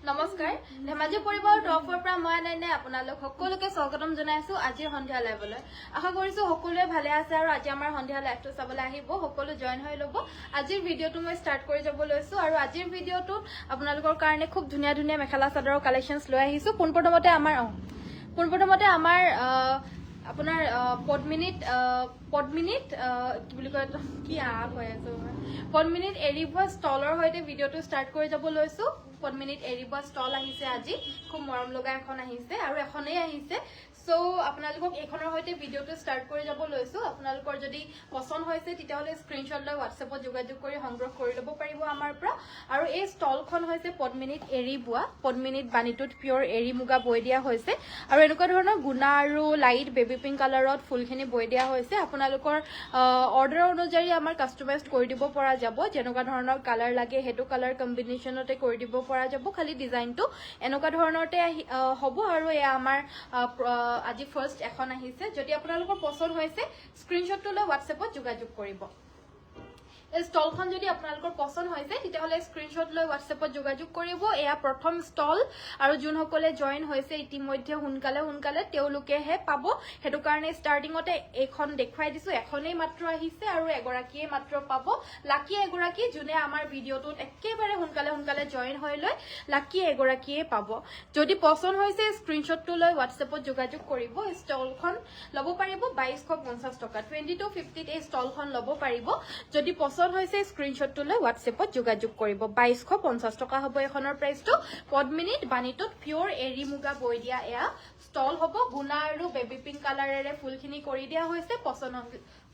নমস্কাৰ ধেমাজি পৰিবাৰৰ তৰফৰ পৰা মই আনাইনে আপোনালোক সকলোকে স্বাগতম জনাইছো আজিৰ সন্ধিয়া লাইভলৈ আশা কৰিছো সকলোৱে ভালে আছে আৰু আজি আমাৰ সন্ধিয়া লাইভটো চাবলৈ আহিব সকলো জয়েন হৈ ল'ব আজিৰ ভিডিঅটো মই ষ্টাৰ্ট কৰি যাব লৈছো আৰু আজিৰ ভিডিঅটো আপোনালোকৰ কাৰণে খুব ধুনীয়া ধুনীয়া মেখেলা চাদৰৰ কালেকশনছ লৈ আহিছো পোনপ্ৰথমতে আমাৰ আপোনাৰ পদ্মিনীত কি বুলি কয় কি আগ হৈ আছে পদ্মিনীত এৰিবোৱা ষ্টলৰ সৈতে ভিডিঅটো ষ্টাৰ্ট কৰি যাব লৈছো পদ্মিনীত এৰিবোৱা ষ্টল আহিছে আজি খুব মৰম লগা এখন আহিছে আৰু এখনেই আহিছে সো আপোনালোকক এখনৰ সৈতে ভিডিঅটো ষ্টাৰ্ট কৰি যাব লৈছো আপোনালোকৰ যদি পছন্দ হৈছে তেতিয়াহলে স্ক্ৰিনশ্বট লৈ WhatsAppত যোগাযোগ কৰি সংগ্ৰহ কৰি ল'ব পাৰিব আমাৰ পৰা আৰু এই ষ্টলখন হৈছে পদ্মিনীত এৰিবোৱা পদ্মিনীত বাণীটোত পিয়ৰ এৰি মুগা বৈ দিয়া হৈছে আৰু এনেকুৱা ধৰণৰ গুণা আৰু লাইট বেবি পিংক কালাৰত ফুলখিনি বৈ দিয়া হৈছে আপোনালোকৰ অৰ্ডাৰ অনুযায়ী আমাৰ কাস্টমাইজ কৰি দিব পৰা যাব যেনেকুৱা ধৰণৰ কালাৰ লাগে হেতু কালাৰ কম্বিনেশনতে কৰি দিব পৰা যাব খালি ডিজাইনটো এনেকুৱা ধৰণৰতে হ'ব আৰু এয়া আমাৰ আজি ফাৰ্স্ট এখন আহিছে যদি আপোনালোকৰ পছন্দ হৈছে স্ক্ৰিনশ্বটটো লৈ WhatsAppত যোগাযোগ কৰিব এই ষ্টলখন যদি আপোনালোকৰ পছন্দ হৈছে তেতিয়াহলে স্ক্ৰিনশ্বট লৈ WhatsAppত যোগাযোগ কৰিব এয়া প্ৰথম ষ্টল আৰু যোনসকলে জয়েন হৈছে ইতিমধ্যে সোনকালে তেওঁলোকেহে পাব হেতু কাৰণে ষ্টাৰ্টিংতে এখন দেখুৱাই দিছো এখনেই মাত্ৰ আহিছে আৰু এগৰাকীয়ে মাত্ৰ পাব লাকি এগৰাকী যোনে আমাৰ ভিডিঅটোত একেবাৰে সোনকালে জয়েন হৈ লৈ লাকি এগৰাকীয়ে পাব যদি পছন্দ হৈছে স্ক্ৰিনশ্বটটো লৈ WhatsAppত যোগাযোগ কৰিব ষ্টলখন ল'ব পাৰিব 2250 টকা 2250 এই ষ্টলখন ল'ব পাৰিব যদি পছন্দ হৈছে স্ক্ৰিনশ্বটটো লৈ WhatsAppত যোগাযোগ কৰিব 2250 টকা হ'ব এখনৰ প্ৰাইসটো পদ্মিনীত বাণীটোত পিয়ৰ এৰি মুগা বৈ দিয়া এয়া ষ্টল হ'ব গুণা আৰু বেবি পিংক কালাৰেৰে ফুলখিনি কৰি দিয়া হৈছে পছন্দ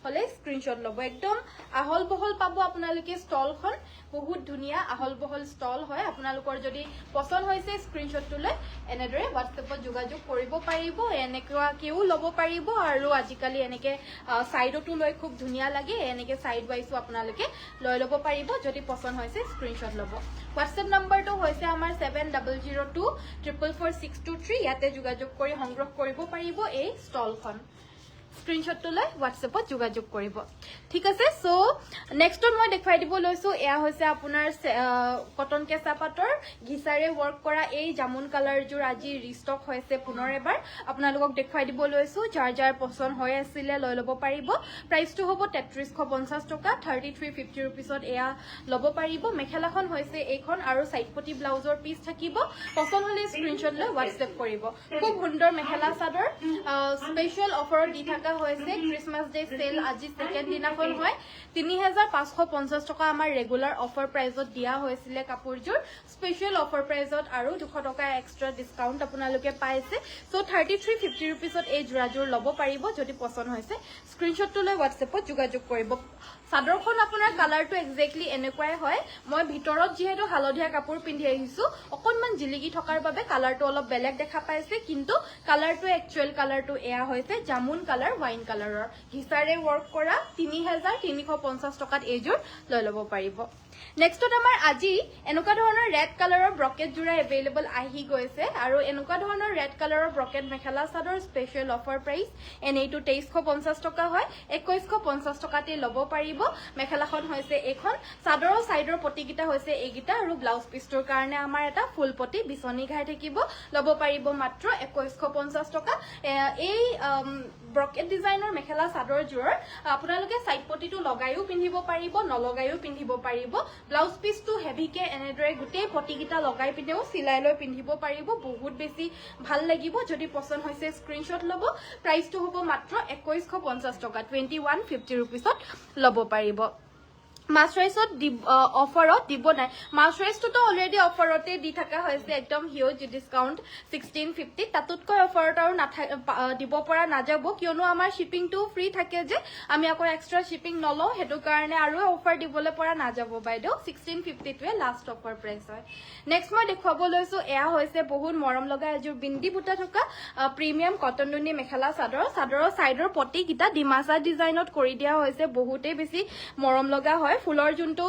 হলে স্ক্ৰিনশ্বট ল'ব একদম আহল বহল পাব আপোনালোকে ষ্টলখন বহুত ধুনীয়া আহল বহল ষ্টল হয় আপোনালোকৰ যদি পছন্দ হৈছে স্ক্ৰিনশ্বটটো লৈ এনেদৰে WhatsAppত যোগাযোগ কৰিব পাৰিব এনেকুৱা কেও ল'ব পাৰিব আৰু আজিকালি এনেকে সাইডটো লৈ খুব ধুনীয়া লাগে এনেকে সাইড ওয়াইজও আপোনালোকে লৈ ল'ব পাৰিব যদি পছন্দ হৈছে স্ক্ৰিনশ্বট ল'ব WhatsApp নম্বৰটো হৈছে আমাৰ 7002444623 ইয়াতে যোগাযোগ কৰি সংগ্ৰহ কৰিব পাৰিব এই ষ্টলখন স্ক্ৰিনশ্বটটো লৈ WhatsAppত যোগাযোগ কৰিব ঠিক আছে সো নেক্সটত মই দেখাই দিব লৈছো এয়া হৈছে আপোনাৰ কটন কেঁচা পাটৰ ঘিছাৰে ওয়াৰ্ক কৰা এই জামুন কালাৰ জোৰ আজি ৰিষ্টক হৈছে পুনৰ এবাৰ আপোনালোকক দেখাই দিব লৈছো যাৰ পছন্দ হৈ আছিল লৈ ল'ব পাৰিব প্ৰাইসটো হ'ব 3350 টকা 3350 रुपीसত এয়া ল'ব পাৰিব মেখেলাখন হৈছে এইখন আৰু সাইডপটি ব্লাউজৰ পিস থাকিব পছন্দ হলে স্ক্ৰিনশ্বট লৈ WhatsApp কৰিব খুব সুন্দৰ মেখেলা চাদৰ স্পেশাল অফাৰত দি থকা হৈছে ক্ৰিসমাস ডে সেল আজি সেকেন্ড দিনাখন হয় 3550 টকা আমাৰ ৰেগুলাৰ অফাৰ প্ৰাইসত দিয়া হৈছিল কাপোৰজোৰ স্পেশাল অফাৰ প্ৰাইসত আৰু 200 টকা এক্সট্ৰা ডিসকাউন্ট আপোনালোকে পাইছে সো 3350 रुपीसত এই জোৰাজোৰ ল'ব পাৰিব যদি পছন্দ হৈছে স্ক্ৰিনশ্বটটো লৈ WhatsAppত যোগাযোগ কৰিব চাদৰখন আপোনাৰ কালাৰটো এক্স্যাক্টলি এনেকুৱাই হয় মই ভিতৰত যেহেতু হালধীয়া কাপোৰ পিন্ধি আহিছো অকনমান জিলিকি থকাৰ বাবে কালাৰটো অলপ বেলেগ দেখা পাইছে কিন্তু কালাৰটো একচুয়াল কালাৰটো এয়া হৈছে জামুন কালাৰ ওয়াইন কালাৰৰ ঘিছাৰে ওয়াৰ্ক কৰা 3350 টকাত এইজোৰ লৈ ল'ব পাৰিব নেক্সটত আমাৰ আজি এনেকুৱা ধৰণৰ ৰেড কালাৰৰ ব্ৰকেট জোৰা এভেইলেবল আহি গৈছে আৰু এনেকুৱা ধৰণৰ ৰেড কালাৰৰ bracket mekhela chador special offer price এনেইটো 2350 টকা হয় 2150 টকাতে ল'ব পাৰিব মেখেলাখন হৈছে এখন চাদৰৰ সাইডৰ পটিকিটা হৈছে এইগিটা আৰু ব্লাউজ পিছটোৰ কাৰণে আমাৰ এটা ফুল পটি বিছনি ঘাই থাকিব ল'ব পাৰিব মাত্ৰ 2150 টকা এই ব্ৰকেট ডিজাইনৰ মেখেলা চাদৰ জোৰৰ আপোনালোকে সাইড পটিটো লগাইও পিন্ধিব পাৰিব নলগাইও পিন্ধিব পাৰিব ব্লাউজ পিছটো হেভিকে এনেদৰে গুটেই পটিকিটা লগাই পিনেও সিলাই লৈ পিন্ধিব পাৰিব বহুত বেছি ভাল লাগিব যদি পছন্দ হৈছে স্ক্ৰিনশ্বট ল'ব প্ৰাইসটো হ'ব মাত্ৰ 2150 টকা 2150 रुपीसত ল'ব পাৰিব মাছৰাইছত অফাৰত দিব নাই মাছৰাইছটো অলৰেডি অফাৰতে দি থকা হৈছে একদম হিউজ ডিসকাউন্ট 1650 তাতকৈ অফাৰত আৰু দিব পৰা নাযাব কিয়নো আমাৰ শিপিংটো ফ্ৰী থাকে যে আমি আকৌ এক্সট্ৰা শিপিং নলও হেতু কাৰণে আৰু অফাৰ দিবলৈ পৰা নাযাব বাইদেউ 1650 টোৱে লাষ্ট অফাৰ প্ৰাইস হয় নেক্সট মই দেখাব লৈছো এয়া হৈছে বহুত মৰম লগা এজোৰ বিন্দি বুটা থকা প্ৰিমিয়াম কটন নুনি মেখেলা চাদৰৰ সাইডৰ পটি কিটা ডিমাছা ডিজাইনত কৰি দিয়া হৈছে বহুতে বেছি মৰম লগা হয় হয় ফুলৰ যোনটো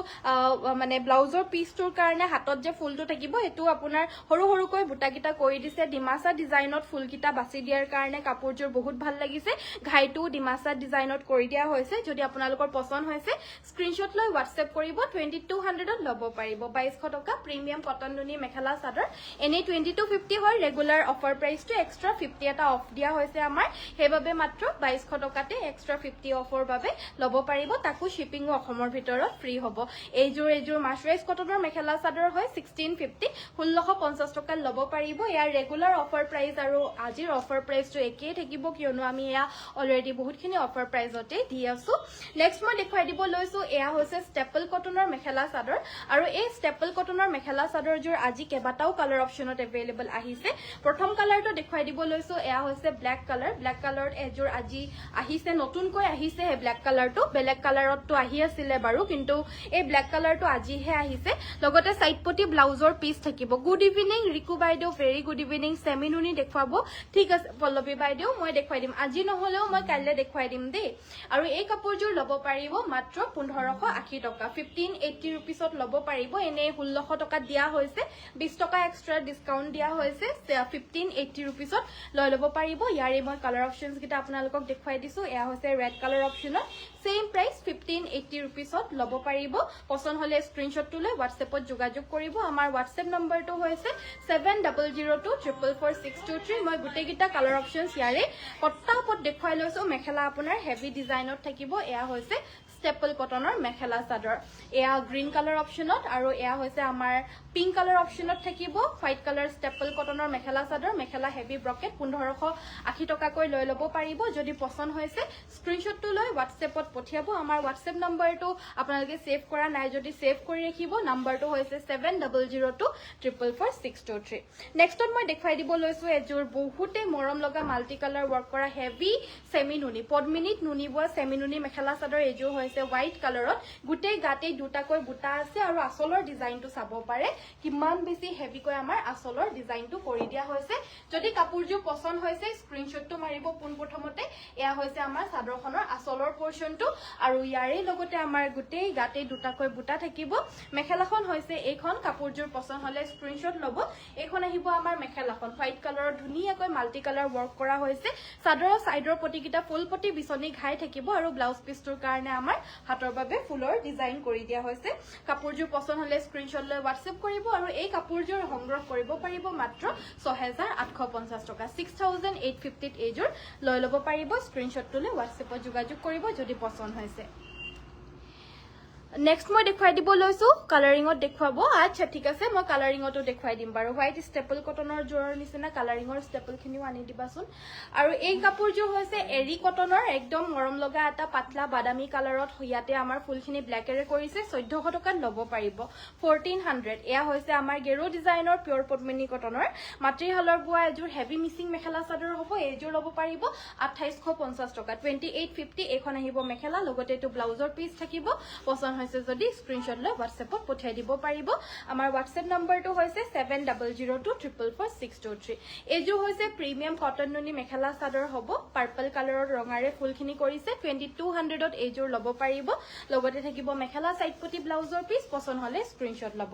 মানে ব্লাউজৰ পিচটোৰ কাৰণে হাতত যে ফুলটো থাকিব এটো আপোনাৰ সৰু সৰুকৈ বুটাকিটা কৰি দিছে ডিমাসা ডিজাইনত ফুলকিটা বাছি দিয়াৰ কাৰণে কাপোৰযোৰ বহুত ভাল লাগিছে ঘাইটো ডিমাসা ডিজাইনত কৰি দিয়া হৈছে যদি আপোনালোকৰ পছন্দ হৈছে স্ক্ৰিনশ্বট লৈ WhatsApp কৰিব 2200 ত ল'ব পাৰিব 2200 টকা প্ৰিমিয়াম কটন নুনি মেখেলা চাদৰ এনে 2250 হয় ৰেগুলাৰ অফাৰ প্ৰাইসটো এক্সট্ৰা 50 এটা অফ দিয়া হৈছে আমাৰ হেবাবে মাত্ৰ 2200 টকাতে এক্সট্ৰা 50 অফৰ বাবে ল'ব পাৰিব তাকো শিপিং অসমৰ ভিতৰত ফ্ৰী হ'ব এইযোৰ মাছৰাইজ কটনৰ মেখেলা চাদৰ হয় 1650 1650 টকা ল'ব পাৰিব ইয়াৰ ৰেগুলাৰ অফাৰ প্ৰাইস আৰু আজিৰ অফাৰ প্ৰাইসটো একেই থাকিব কিয়নো আমি এয়া অলৰেডি বহুতখিনি অফাৰ প্ৰাইসতে দি আছো নেক্সট মই দেখুৱাই দিব লৈছো এয়া হৈছে ষ্টেপল কটনৰ মেখেলা চাদৰ আৰু এই ষ্টেপল কটনৰ মেখেলা চাদৰযোৰ আজি কেবাটাও কালাৰ অপচনত এভেইলেবল আহিছে প্ৰথম কালাৰটো দেখুৱাই দিব লৈছো এয়া হৈছে ব্ল্যাক কালাৰত এযোৰ আজি আহিছে নতুনকৈ আহিছে হে ব্ল্যাক কালাৰটো বেলেগ কালাৰতটো আহি আছিল বাৰু কিন্তু এই ব্ল্যাক কালাৰটো আজিহে আহিছে লগতে সাইডপটি ব্লাউজৰ পিস থাকিব গুড ইভিনিং ৰিকু বাইদেউ ভেৰি গুড ইভিনিং সেমিনুনি দেখুৱাব ঠিক আছে পল্লৱী বাইদেউ মই দেখুৱাই দিম আজি নহলেও মই কাইলে দেখুৱাই দিম দেই আৰু এই কাপোৰযোৰ ল'ব পাৰিব মাত্ৰ 1580 টকা 1580 रुपीसত ল'ব পাৰিব এনে 1600 টকা দিয়া হৈছে 20 টকা এক্সট্ৰা ডিসকাউন্ট দিয়া হৈছে 1580 रुपीसত লৈ ল'ব পাৰিব ইয়াৰে মই কালাৰ অপচনস কিটা আপোনালোকক দেখুৱাই দিছো এয়া হৈছে ৰেড কালাৰ অপচনত সেম প্ৰাইস 1580 रुपीसত ল'ব পাৰিব পছন্দ হলে স্ক্ৰিনশ্বটটো লৈ WhatsAppত যোগাযোগ কৰিব আমাৰ WhatsApp নম্বৰটো হৈছে 7002444623 মই গুটেকিটা কালাৰ অপচনস ইয়াৰে পট্টাপট দেখুৱাই লৈছো মেখেলা আপোনাৰ হেভি ডিজাইনত থাকিব এয়া হৈছে ষ্টেপল কটনৰ মেখেলা চাদৰ এয়া গ্ৰীন কালাৰ অপচনত আৰু এয়া হৈছে আমাৰ পিংক কালাৰ অপচনত থাকিব হোৱাইট কালাৰ ষ্টেপল কটনৰ মেখেলা চাদৰ মেখেলা হেভি ব্ৰকেট 1580 টকাকৈ লৈ ল'ব পাৰিব যদি পছন্দ হৈছে স্ক্ৰিনশ্বটটো লৈ WhatsAppত পঠিয়াব আমাৰ WhatsApp নম্বৰটো আপোনালোকে সেভ কৰা নাই যদি সেভ কৰি ৰাখিব নম্বৰটো হৈছে 7002444623 নেক্সটত মই দেখুৱাই দিব লৈছো এযোৰ বহুতে মৰম লগা মাল্টি কালাৰ ওয়াৰ্ক কৰা হেভি সেমি নুনি পদ্মিনীত নুনি বোৱা সেমি নুনি মেখেলা চাদৰ এযোৰ হৈছে হোৱাইট কালাৰত গুটে গাতে দুটাকৈ বুটা আছে আৰু আসলৰ ডিজাইনটো চাব পাৰে কিমান বেছি হেভিকৈ আমাৰ আসলৰ ডিজাইনটো কৰি দিয়া হৈছে যদি কাপোৰযোৰ পছন্দ হৈছে স্ক্ৰিনশ্বটটো মাৰিব পোনপ্ৰথমতে এয়া হৈছে আমাৰ চাদৰখনৰ আসলৰ পোৰশনটো আৰু ইয়াৰে লগতে আমাৰ গুটে গাতে দুটাকৈ বুটা থাকিব মেখেলাখন হৈছে এইখন কাপোৰযোৰ পছন্দ হলে স্ক্ৰিনশ্বট ল'ব এইখন আহিব আমাৰ মেখেলাখন হোৱাইট কালাৰৰ ধুনীয়াকৈ মাল্টি কালাৰ ওয়াৰ্ক কৰা হৈছে চাদৰৰ সাইডৰ পটিকিটা ফুল পটি বিচনি ঘাই থাকিব আৰু ব্লাউজ পিসটোৰ কাৰণে আমাৰ হাতৰ বাবে ফুলৰ ডিজাইন কৰি দিয়া হৈছে কাপোৰযোৰ পছন্দ হলে স্ক্ৰিনশ্বট লৈ WhatsApp কৰিব আৰু এই কাপোৰযোৰ সংগ্ৰহ কৰিব পাৰিব মাত্ৰ 6850 টকা 6850 ত এইযোৰ লৈ ল'ব পাৰিব স্ক্ৰিনশ্বটটো লৈ WhatsAppত যোগাযোগ কৰিব যদি পছন্দ হৈছে নেক্সট মই দেখুৱাই দিব লৈছো কালাৰিংত দেখুৱাব আচ্ছা ঠিক আছে মই কালাৰিংটো দেখুৱাই দিম বাৰু হোৱাইট ষ্টেপল কটনৰ জোৰৰ নিচিনা কালাৰিংৰ ষ্টেপল খিনিও আনি দিবাচোন আৰু এই কাপোৰযোৰ হৈছে এৰি কটনৰ একদম মৰম লগা এটা পাতলা বাদামী কালাৰত ইয়াতে আমাৰ ফুলখিনি ব্ল্যাকেৰে কৰিছে 1400 টকাত ল'ব পাৰিব 1400 এয়া হৈছে আমাৰ গেৰো ডিজাইনৰ পিয়ৰ পদ্মিনী কটনৰ মাতৃহালৰ বোৱা এযোৰ হেভি মিচিং মেখেলা চাদৰ হ'ব এইযোৰ ল'ব পাৰিব 2850 টকা 2850 এখন আহিব মেখেলা লগতে এটো ব্লাউজৰ পিস থাকিব পছন্দ হৈছে যদি স্ক্ৰিনশ্বট লৈ WhatsAppত পঠিয়াই দিব পাৰিব আমাৰ WhatsApp নম্বৰটো হৈছে 7002444623 এইযোৰ হৈছে প্ৰিমিয়াম কটন নুনি মেখেলা চাদৰ হ'ব পাৰ্পল কালাৰৰ ৰঙাৰে ফুলখিনি কৰিছে 2200 ত এইযোৰ ল'ব পাৰিব লগতে থাকিব মেখেলা সাইডপটি ব্লাউজৰ পিস পছন্দ হলে স্ক্ৰিনশ্বট ল'ব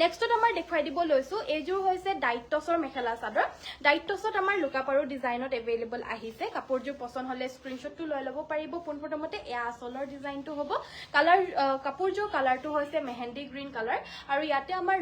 নেক্সটত আমাৰ দেখুৱাই দিব লৈছো এইযোৰ হৈছে ডাইটছৰ মেখেলা চাদৰ ডাইটছত আমাৰ লুকাপাৰু ডিজাইনত এভেইলেবল আহিছে কাপোৰযোৰ পছন্দ হলে স্ক্ৰিনশ্বটটো লৈ ল'ব পাৰিব পোনপ্ৰথমতে এয়া আসলৰ ডিজাইনটো হ'ব কালাৰ কাপোৰযোৰ কালাৰটো হৈছে মেহেন্দি গ্ৰীন কালাৰ আৰু ইয়াতে আমাৰ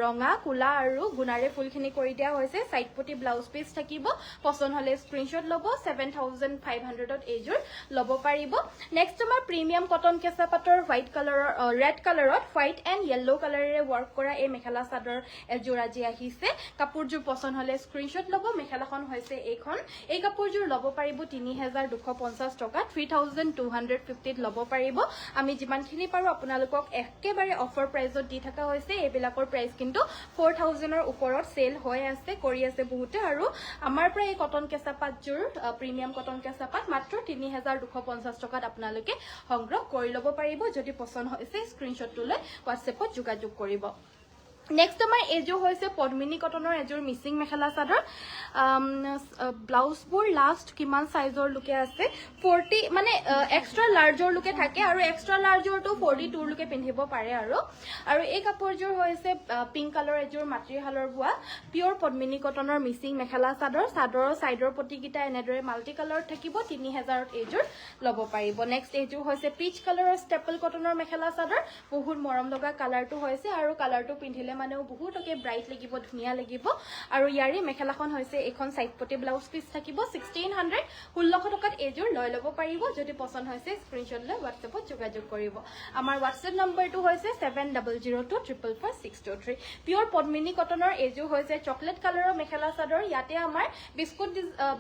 ৰঙা কুলা আৰু গুণাৰে ফুলখিনি কৰি দিয়া হৈছে সাইডপটি ব্লাউজ পিস থাকিব পছন্দ হলে স্ক্ৰিনশ্বট ল'ব 7500 ত এইযোৰ ল'ব পাৰিব নেক্সট আমাৰ প্ৰিমিয়াম কটন কেঁচা পাটৰ হোৱাইট কালাৰৰ ৰেড কালাৰত হোৱাইট এণ্ড য়েল্লো কালাৰেৰে ওয়াৰ্ক কৰা এই মেখেলা চাদৰ এযোৰ আজি আহিছে কাপোৰযোৰ পছন্দ হলে স্ক্ৰিনশ্বট ল'ব মেখেলাখন হৈছে এইখন এই কাপোৰযোৰ ল'ব পাৰিব 3250 টকা 3250 ত ল'ব পাৰিব আমি যিমানখিনি পাৰো আপোনালোকক একেবাৰে অফাৰ প্ৰাইজত দি থকা হৈছে এইবিলাকৰ প্ৰাইস কিন্তু 4000 ৰ ওপৰত সেল হৈ আছে কৰি আছে বহুতে আৰু আমাৰ পৰা এই কটন কেঁচা পাটযোৰ প্ৰিমিয়াম কটন কেঁচা পাট মাত্ৰ 3250 টকাত আপোনালোকে সংগ্ৰহ কৰি ল'ব পাৰিব যদি পছন্দ হৈছে স্ক্ৰিনশ্বটটো লৈ WhatsAppত যোগাযোগ কৰিব নেক্সট আমাৰ এযোৰ হৈছে পদ্মিনী কটনৰ এযোৰ মিচিং মেখেলা চাদৰ ব্লাউজবোৰ লাষ্ট কিমান সাইজৰ লুকে আছে 40 মানে এক্সট্ৰা লাৰ্জৰ লুকে থাকে আৰু এক্সট্ৰা লাৰ্জৰটো 42 লুকে পিন্ধিব পাৰে আৰু এই কাপোৰযোৰ হৈছে পিংক কালাৰ এযোৰ মাটিৰ হালৰ বোৱা পিওৰ পদ্মিনী কটনৰ মিচিং মেখেলা চাদৰৰ সাইডৰ পটিকিটা এনেদৰে মাল্টি কালাৰ থাকিব 3000ত এযোৰ ল'ব পাৰিব নেক্সট এযোৰ হৈছে পিচ কালাৰৰ ষ্টেপল কটনৰ মেখেলা চাদৰ বহুত মৰম লগা কালাৰটো হৈছে আৰু কালাৰটো পিন্ধিলে মানেও বহুতকে ব্ৰাইট লাগিব ধুনিয়া লাগিব আৰু ইয়াৰি মেখেলাখন হৈছে এখন সাইড পটি ব্লাউজ পিস থাকিব 1600 1600 টকাত এযোৰ লৈ ল'ব পাৰিব যদি পছন্দ হৈছে স্ক্ৰিনশ্বট লৈ WhatsAppত যোগাযোগ কৰিব আমাৰ WhatsApp নম্বৰটো হৈছে 7002444623 পিওৰ পদ্মিনী কটনৰ এযোৰ হৈছে চকলেট কালাৰৰ মেখেলা চাদৰ ইয়াতে আমাৰ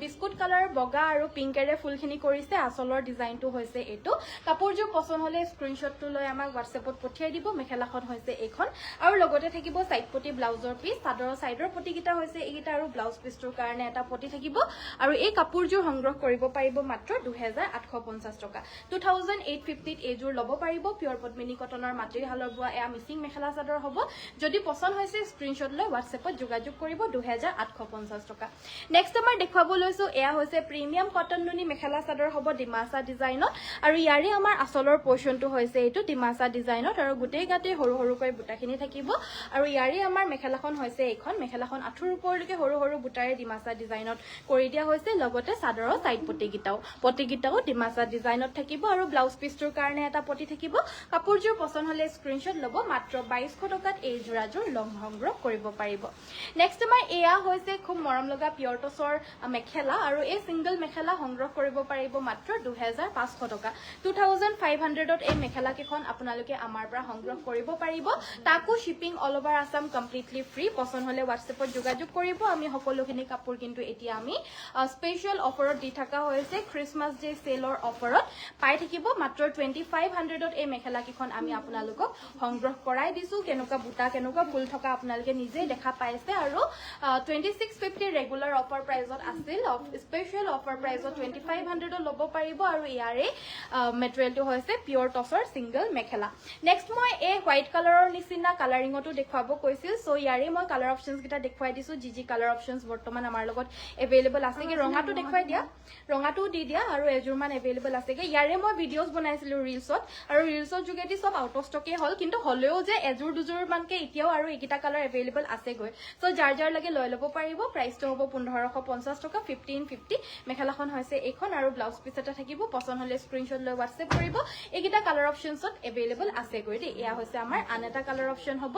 বিস্কুট কালাৰ বগা আৰু পিংকেৰে ফুলখিনি কৰিছে আচলৰ ডিজাইনটো হৈছে এটো কাপোৰযোৰ পছন্দ হলে স্ক্ৰিনশ্বটটো লৈ আমাক WhatsAppত পঠিয়াই দিব মেখেলাখন হৈছে এখন আৰু লগতে থাকিব সাইড পটি ব্লাউজৰ পিস চাদৰৰ সাইডৰ পটিকিটা হৈছে এইটা আৰু ব্লাউজ পিসটোৰ কাৰণে এটা পটি থাকিব আৰু এই কাপোৰযোৰ সংগ্ৰহ কৰিব পাৰিব মাত্ৰ 2850 টকা 2850 এযোৰ ল'ব পাৰিব পিওৰ পদ্মিনী কটনৰ মাটিৰ হালৰ বোৱা এয়া মিচিং মেখেলা চাদৰ হ'ব যদি পছন্দ হৈছে স্ক্ৰিনশ্বট লৈ WhatsAppত যোগাযোগ কৰিব 2850 টকা নেক্সট আমাৰ দেখাব লৈছো এয়া হৈছে প্ৰিমিয়াম কটন নুনি মেখেলা চাদৰ হ'ব ডিমাসা ডিজাইনত আৰু ইয়াৰে আমাৰ আচলৰ পোৰ্শনটো হৈছে এইটো ডিমাসা ডিজাইনত আৰু গোটেই গাতে সৰু সৰুকৈ বুটাখিনি থাকিব আৰু ইয়াৰে আমাৰ মেখেলাখন হৈছে এখন মেখেলাখন আঠুৰ ওপৰলৈকে সৰু সৰু বুটাৰে ডিমাসা ডিজাইনত কৰি দিয়া হৈছে লগতে চাদৰৰ সাইড পটিকিটাও ডিমাসা ডিজাইনত থাকিব আৰু ব্লাউজ পিসটোৰ কাৰণে এটা পটি থাকিব কাপোৰযোৰ পছন্দ হলে স্ক্ৰিনশ্বট ল'ব মাত্ৰ 2200 টকাত এই জোৰাযোৰ লং সংগ্ৰহ কৰিব পাৰিব নেক্সট আমাৰ এয়া হৈছে খুব মৰম লগা পিয়ৰ টছৰ মেখেলা আৰু এই সিঙ্গল মেখেলা সংগ্ৰহ কৰিব পাৰিব মাত্ৰ 2500 টকা 2500ত এই মেখেলা কেখন আপোনালোকে আমাৰ পৰা সংগ্ৰহ কৰিব পাৰিব তাকো shipping all over Assam completely free পছন্দ হলে WhatsAppত যোগাযোগ কৰিব আমি সকলোখিনি কাপোৰ কিন্তু এতিয়া আমি স্পেশাল অফাৰত দি থকা হৈছে ক্ৰিসমাস ডে সেলৰ অফাৰত পাই থাকিব মাত্ৰ 2500ত এই মেখেলা কেখন আমি আপোনালোকক সংগ্ৰহ কৰাই দিছো কেনেকুৱা বুটা কেনেকুৱা ফুল থকা আপোনালোকে নিজে দেখা পাইছে আৰু 2650 ৰেগুলাৰ অফাৰ প্ৰাইজত আছিল স্পেশাল অফাৰ প্ৰাইজত 2500ত ল'ব পাৰিব আৰু ইয়াৰে মেটেৰিয়েলটো হৈছে পিওৰ টছৰ সিঙ্গল মেখেলা নেক্সট মই এই হোৱাইট কালাৰৰ নিচিনা কালাৰিঙটো দেখুৱাব কৈছিল সো ইয়াৰে মই কালাৰ অপচনছ কিটা দেখুৱাই দিছো যি কালাৰ অপচনছ বৰ্তমান আমাৰ লগত এভেইলেবল আছে কি ৰঙাটো দেখুৱাই দিয়া ৰঙাটো দি দিয়া আৰু এযোৰ মান এভেইলেবল আছে কি ইয়াৰে মই ভিডিঅ'জ বনাইছিলো ৰিলছত আৰু ৰিলছৰ যোগেদি সব আউট অফ ষ্টকে হল কিন্তু হলেও যে এযোৰ দুযোৰ মানকে এতিয়াও আৰু এইকিটা কালাৰ এভেইলেবল আছে গৈ সো যাৰ লাগে লৈ ল'ব পাৰিব প্ৰাইসটো হ'ব 1550 টকা 1550 মেখেলাখন হৈছে এইখন আৰু ব্লাউজ পিস এটা থাকিব পছন্দ হলে স্ক্ৰিনশ্বট লৈ WhatsApp কৰিব এইকিটা কালাৰ অপচনছত এভেইলেবল আছে গৈ দে এয়া হৈছে আমাৰ আন এটা কালাৰ অপচন হ'ব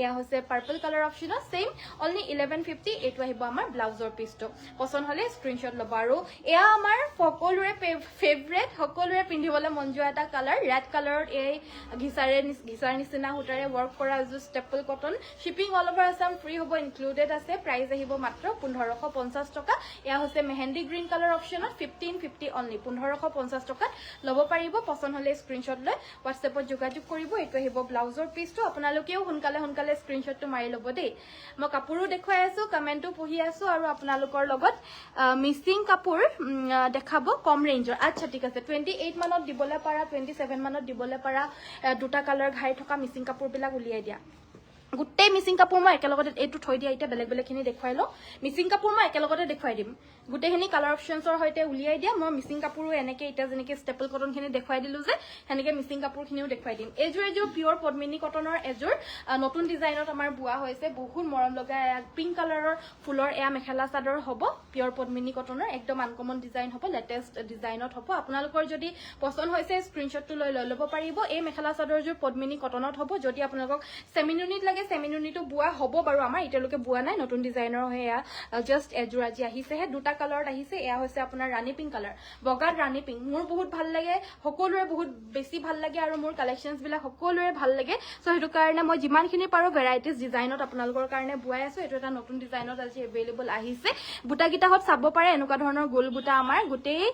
এয়া হৈছে purple colour option same only 1150 এটো আহিব আমাৰ ব্লাউজৰ পিসটো পছন্দ হলে স্ক্ৰিনশ্বট ল'ব আৰু এয়া আমাৰ সকলোৰে ফেভৰেট সকলোৰে পিন্ধিবলৈ মন যোৱা এটা কালাৰ ৰেড কালাৰত এই ঘিচাৰ নিচিনা হুটাৰে ওয়াৰ্ক কৰা এযোৰ staple cotton shipping all over Assam free হ'ব ইনক্লুডেড আছে প্ৰাইস আহিব মাত্ৰ 1550 টকা এয়া হৈছে মেহেন্দি গ্ৰীণ কালাৰ অপচনত 1550 অনলি 1550 টকাত ল'ব পাৰিব পছন্দ হলে স্ক্ৰিনশ্বট লৈ WhatsAppত যোগাযোগ কৰিব এটো আহিব ব্লাউজৰ পিসটো আপোনালোকেও সোনকালে স্ক্ৰিনশ্বটটো মাৰি ল'ব দেই মই কাপোৰো দেখুৱাই আছো কমেন্টটো পঢ়ি আছো আৰু আপোনালোকৰ লগত মিচিং কাপোৰ দেখাব কম ৰেঞ্জৰ আচ্ছা ঠিক আছে 28 মানত দিবলৈ পাৰা 27 মানত দিবলৈ পাৰা দুটা কালাৰ ঘাই থকা মিচিং কাপোৰ বিলাক উলিয়াই দিয়া গোটেই মিচিং কাপোৰ মই একেলগতে এইটো থৈ দিয়া এটা বেলেগ খিনি দেখুৱাই ল মিচিং কাপোৰ মই একেলগতে দেখুৱাই দিম গোটেইখিনি কালাৰ অপচনছৰ হৈতে উলিয়াই দিয়া মই মিচিং কাপোৰো এনেকে এটা যেনেকে ষ্টেপল কটন খিনি দেখুৱাই দিলো যে হেনেকে মিচিং কাপোৰ খিনিও দেখুৱাই দিম এযোৰ পিওৰ পদ্মিনী কটনৰ এযোৰ নতুন ডিজাইনত আমাৰ বুৱা হৈছে বহুত মৰম লগা পিংক কালাৰৰ ফুলৰ এয়া মেখেলা চাদৰ হ'ব পিওৰ পদ্মিনী কটনৰ একদম আনকমন ডিজাইন হ'ব লেটেষ্ট ডিজাইনত হ'ব আপোনালোকৰ যদি পছন্দ হৈছে স্ক্ৰিনশ্বটটো লৈ ল'ব পাৰিব এই মেখেলা চাদৰযোৰ পদ্মিনী কটনত হ'ব যদি আপোনালোকক সেমিনুনিত লাগে সেমিনুনিটো বুৱা হ'ব বাৰু আমাৰ এতিয়ালৈকে বুৱা নাই নতুন ডিজাইনৰ হেয়া জাস্ট এযোৰ আজি আহিছে হে দুটা কালাৰত আহিছে এয়া হৈছে আপোনাৰ ৰাণী পিংক কালাৰ বগাত ৰাণী পিংক মোৰ বহুত ভাল লাগে সকলোৰে বহুত বেছি ভাল লাগে আৰু মোৰ কালেকশনছ বিলাক সকলোৰে ভাল লাগে সো হেতু কাৰণে মই যিমানখিনি পাৰো ভেৰাইটিজ ডিজাইনত আপোনালোকৰ কাৰণে বুৱাই আছো এটো এটা নতুন ডিজাইনত আজি এভেইলেবল আহিছে বুটা গিটাহত চাব পাৰে এনেকুৱা ধৰণৰ গোল বুটা আমাৰ গোটেই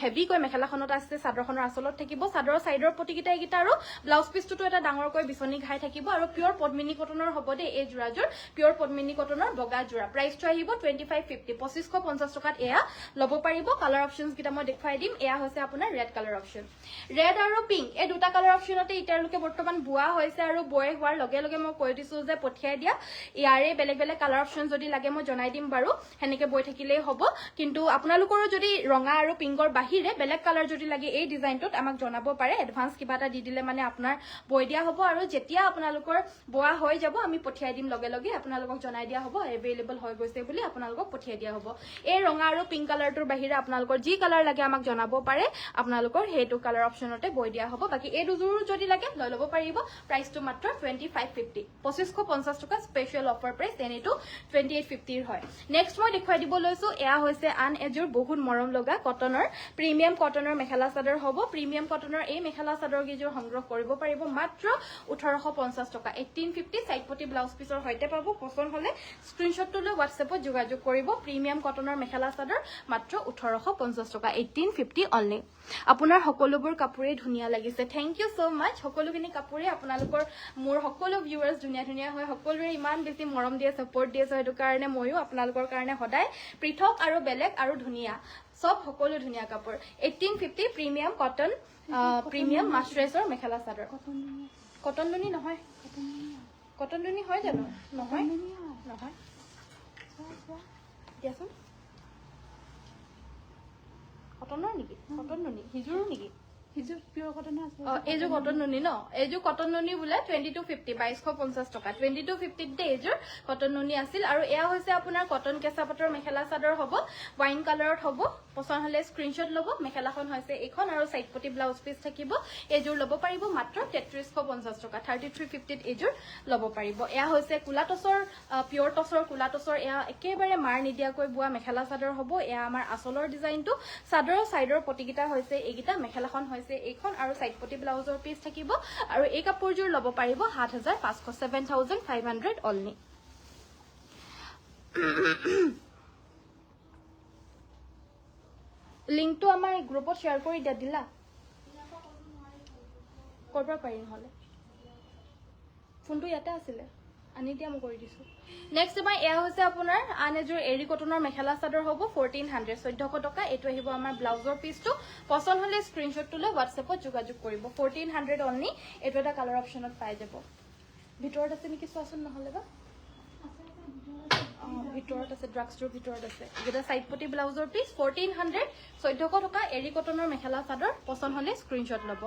হেভি কৈ মেখেলাখনত আছে চাদৰখনৰ আচলত থাকিব চাদৰৰ সাইডৰ পটিকিটা এইকিটা আৰু ব্লাউজ পিসটো এটা ডাঙৰকৈ বিছনি ঘাই থাকিব আৰু পিওৰ পদ্মিনী পদ্মিনী কটনৰ হ'ব দে এই জোৰাজোৰ পিওৰ পদ্মিনী কটনৰ বগা জোৰা প্ৰাইসটো আহিব 2550 2550 টকাত এয়া লব পাৰিব কালাৰ অপশনস কিটা মই দেখাই দিম এয়া হৈছে আপোনাৰ ৰেড কালাৰ অপশন ৰেড আৰু পিংক এই দুটা কালাৰ অপশনতে ইটাৰলৈকে বৰ্তমান বুৱা হৈছে আৰু বয় হোৱাৰ লগে লগে মই কৈ দিছো যে পঠিয়াই দিয়া ইয়াৰে বেলেগ বেলেগ কালাৰ অপশন যদি লাগে মই জনাই দিম বাৰু হেনেকে বয় থাকিলেই হ'ব কিন্তু আপোনালোকৰ যদি ৰঙা আৰু পিংকৰ বাহিৰে বেলেগ কালাৰ যদি লাগে এই ডিজাইনটোত আমাক জনাব পাৰে এডভান্স কিবা এটা দি দিলে মানে আপোনাৰ বয় দিয়া হ'ব আৰু যেতিয়া আপোনালোকৰ বোৱা হৈ যাব আমি পঠিয়াই দিম লগে লগে আপোনালোকক জনাই দিয়া হ'ব এভেইলেবল হৈ গৈছে বুলি আপোনালোকক পঠিয়াই দিয়া হ'ব এই ৰঙা আৰু পিংক কালাৰটোৰ বাহিৰে আপোনালোকৰ যি কালাৰ লাগে আমাক জনাব পাৰে আপোনালোকৰ হেতু কালাৰ অপশনতে বয় দিয়া হ'ব বাকি এই দুযোৰ যদি লাগে লৈ লব পাৰিব প্ৰাইসটো মাত্ৰ 2550 2550 টকা স্পেশাল অফাৰ প্ৰাইস এনেটো 2850 ৰ হয় নেক্সট মই দেখাই দিব লৈছো এয়া হৈছে আন এযোৰ বহুত মৰম লগা কটনৰ প্ৰিমিয়াম কটনৰ মেখেলা চাদৰ হ'ব প্ৰিমিয়াম কটনৰ এই মেখেলা চাদৰ গিজোৰ সংগ্ৰহ কৰিব পাৰিব মাত্ৰ 1850 টকা 1850 সাইডপটি ব্লাউজ পিছৰ হৈতে পাব পছন্দ হলে স্ক্ৰিনশ্বটটো লৈ WhatsAppত যোগাযোগ কৰিব প্ৰিমিয়াম কটনৰ মেখেলা চাদৰ মাত্ৰ 1850 টকা 1850 অনলি আপোনাৰ সকলোবোৰ কাপোৰে ধুনিয়া লাগিছে থ্যাংক ইউ সো মাচ সকলোখিনি কাপোৰে আপোনালোকৰ মোৰ সকলো ভিউয়াৰ্স ধুনিয়া ধুনিয়া হয় সকলোৰে ইমান বেছি মৰম দিয়ে সাপোৰ্ট দিয়ে সেইটো কাৰণে মইও আপোনালোকৰ কাৰণে সদায় পৃথক আৰু বেলেগ আৰু ধুনিয়া সব সকলো ধুনিয়া কাপোৰ 1850 premium cotton premium মাস্টাৰেছৰ mekhela chador cotton নুনি নহয় কটন নুনি হয় জানো নহয় নহয় দিয়াচোন কটনৰ নেকি কটন নুনি হিজুৰ নেকি হিজুৰ পিওৰ কটন আছে এইযোৰ কটন নুনি ন এইযোৰ কটন নুনি বুলে 2250 2250 টকা 2250 তে এইযোৰ কটন নুনি আছিল আৰু এয়া হৈছে আপোনাৰ কটন কেঁচা পাটৰ মেখেলা চাদৰ হ'ব ওয়াইন কালাৰত হ'ব পছন্দ হলে স্ক্ৰিনশ্বট ল'ব মেখেলাখন হৈছে এইখন আৰু সাইডপটি ব্লাউজ পিস থাকিব এইযোৰ ল'ব পাৰিব মাত্ৰ 3350 টকা 3350 ত এইযোৰ ল'ব পাৰিব এয়া হৈছে কুলা টছৰ পিওৰ টছৰ কুলা টছৰ এয়া একেবাৰে মাৰ নিদিয়াকৈ বুৱা মেখেলা চাদৰ হ'ব এয়া আমাৰ আসলৰ ডিজাইনটো চাদৰৰ সাইডৰ পটিকিটা হৈছে এইগিটা মেখেলাখন হৈছে এইখন আৰু সাইডপটি ব্লাউজৰ পিস থাকিব আৰু এই কাপোৰযোৰ ল'ব পাৰিব 7500 7500 অনলি লিংকটো আমাৰ গ্ৰুপত শেয়াৰ কৰি দিলা কৰবা পাৰিম হলে ফোনটো ইয়াতে আছিল আনি দিয়া মই কৰি দিছো নেক্সট আমাৰ এয়া হৈছে আপোনাৰ আন এযোৰ এৰি কটনৰ মেখেলা চাদৰ হ'ব 1400 1400 টকা এটো আহিব আমাৰ ব্লাউজৰ পিসটো পছন্দ হলে স্ক্ৰিনশ্বটটো লৈ WhatsAppত যোগাযোগ কৰিব 1400 অনলি এটো এটা কালাৰ অপশনত পাই যাব ভিতৰত আছে নেকি চোৱাচোন নহলে বা ভিতৰত আছে ড্ৰাগস্টোৰ ভিতৰত আছে এটা সাইডপটি ব্লাউজৰ পিস 1400 1400 টকা এৰি কটনৰ মেখেলা চাদৰ পছন্দ হলে স্ক্ৰিনশ্বট ল'ব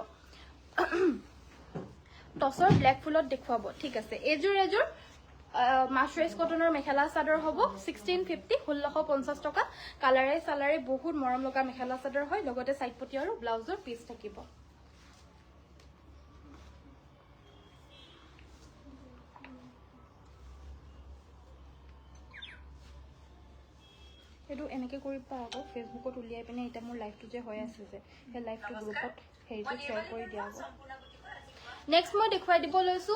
টছৰ ব্ল্যাক ফুলত দেখুৱাব ঠিক আছে এযোৰ মাস্টাৰেছ কটনৰ মেখেলা চাদৰ হ'ব 1650 1650 টকা কালাৰে সালাৰে বহুত মৰম লগা মেখেলা চাদৰ হয় লগতে সাইডপটি আৰু ব্লাউজৰ পিস থাকিব এটো এনেকে কৰিবা আকৌ ফেসবুকত উলিয়াই পিনে এটা মোৰ লাইভটো যে হৈ আছে যে সেই লাইভটো গ্ৰুপত হেৰিটো শেয়াৰ কৰি দিয়া হ'ব নেক্সট মই দেখুৱাই দিব লৈছো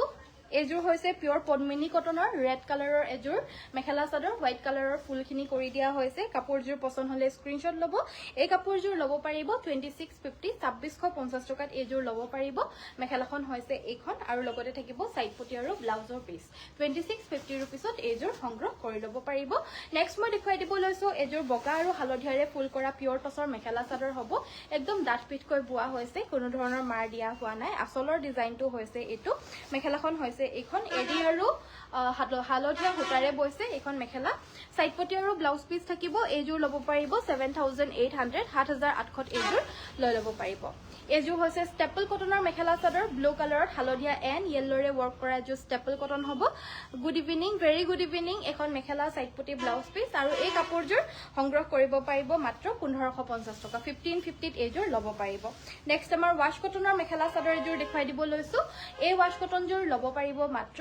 এযোৰ হৈছে পিওৰ পদ্মিনী কটনৰ ৰেড কালাৰৰ এযোৰ মেখেলা চাদৰ হোৱাইট কালাৰৰ ফুলখিনি কৰি দিয়া হৈছে কাপোৰযোৰ পছন্দ হলে স্ক্ৰিনশ্বট ল'ব এই কাপোৰযোৰ ল'ব পাৰিব 2650 2650 টকাত এযোৰ ল'ব পাৰিব মেখেলাখন হৈছে এইখন আৰু লগতে থাকিব সাইডপটি আৰু ব্লাউজৰ পিস 2650 रुपीसত এযোৰ সংগ্ৰহ কৰি ল'ব পাৰিব নেক্সট মই দেখুৱাই দিব লৈছো এযোৰ বগা আৰু হালধিয়াৰে ফুল কৰা পিওৰ টছৰ মেখেলা চাদৰ হ'ব একদম ডাঠপিটকৈ বোৱা হৈছে কোনো ধৰণৰ মাৰ দিয়া হোৱা নাই আসলৰ ডিজাইনটো হৈছে এটো মেখেলাখন হৈছে এইখন এডি আৰু হালধিয়া হুটাৰে বৈছে এইখন মেখেলা সাইডপটি আৰু ব্লাউজ পিস থাকিব এযোৰ ল'ব পাৰিব 7800 7800 এযোৰ লৈ ল'ব পাৰিব এযোৰ হৈছে ষ্টেপল কটনৰ মেখেলা চাদৰ ব্লু কালাৰত হালধিয়া এণ্ড য়েল্লোৰে ৱৰ্ক কৰা এযোৰ ষ্টেপল কটন হ'ব good evening very good evening এখন মেখেলা সাইডপটি ব্লাউজ পিস আৰু এই কাপোৰযোৰ সংগ্ৰহ কৰিব পাৰিব মাত্ৰ 1550 টকা 1550 ত এযোৰ ল'ব পাৰিব নেক্সট আমাৰ ৱাশ কটনৰ মেখেলা চাদৰ এযোৰ দেখুৱাই দিব লৈছো এই ৱাশ কটনযোৰ ল'ব পাৰিব মাত্ৰ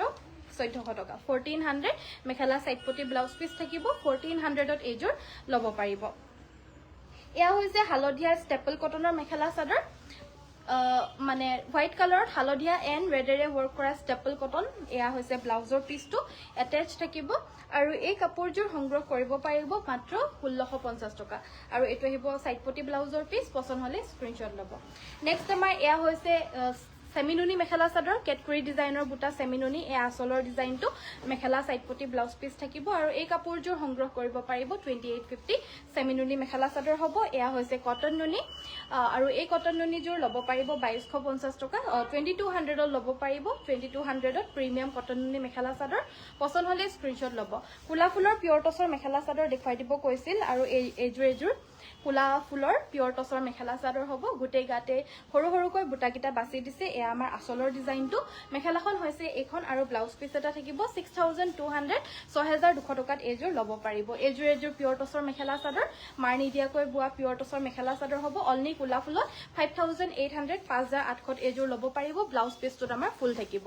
1400 টকা 1400 মেখেলা সাইডপটি ব্লাউজ পিস থাকিব 1400 ত এযোৰ ল'ব পাৰিব এয়া হৈছে হালধিয়া ষ্টেপল কটনৰ মেখেলা চাদৰ মানে হোয়াইট কালাৰত হালধিয়া এণ্ড ৰেডেৰে ৱৰ্ক কৰা ষ্টেপল কটন এয়া হৈছে ব্লাউজৰ পিসটো এটাচ থাকিব আৰু এই কাপোৰযোৰ সংগ্ৰহ কৰিব পাৰিব মাত্ৰ 1650 টকা আৰু এটো আহিব সাইডপটি ব্লাউজৰ পিস পছন্দ হলে স্ক্ৰিনশ্বট ল'ব নেক্সট আমাৰ এয়া হৈছে সেমিনুনি মেখেলা চাদৰ কেটকুৰি ডিজাইনৰ বুটা সেমিনুনি এই আচলৰ ডিজাইনটো মেখেলা সাইড পটি ব্লাউজ পিস থাকিব আৰু এই কাপোৰযোৰ সংগ্ৰহ কৰিব পাৰিব 2850 সেমিনুনি মেখেলা চাদৰ হ'ব এয়া হৈছে কটন নুনি আৰু এই কটন নুনিযোৰ ল'ব পাৰিব 2250 টকা 2200 ত ল'ব পাৰিব 2200 ত প্ৰিমিয়াম কটন নুনি মেখেলা চাদৰ পছন্দ হলে স্ক্ৰিনশ্বট ল'ব কুলা ফুলৰ পিয়ৰ টছৰ মেখেলা চাদৰ দেখুৱাই দিব কৈছিল আৰু এইযোৰ কুলা ফুলৰ পিয়ৰ টছৰ মেখেলা চাদৰ হ'ব গোটেই গাতে সৰু সৰুকৈ বুটাকিটা বাছি দিছে এয়া আমাৰ আচলৰ ডিজাইনটো মেখেলাখন হৈছে এইখন আৰু ব্লাউজ পিস এটা থাকিব 6200 6200 টকাত এইযোৰ ল'ব পাৰিব এইযোৰ পিয়ৰ টছৰ মেখেলা চাদৰ মাৰ নিদিয়াকৈ বোৱা পিয়ৰ টছৰ মেখেলা চাদৰ হ'ব অনলি কুলা ফুলত 5800 5800 এইযোৰ ল'ব পাৰিব ব্লাউজ পিসটোত আমাৰ ফুল থাকিব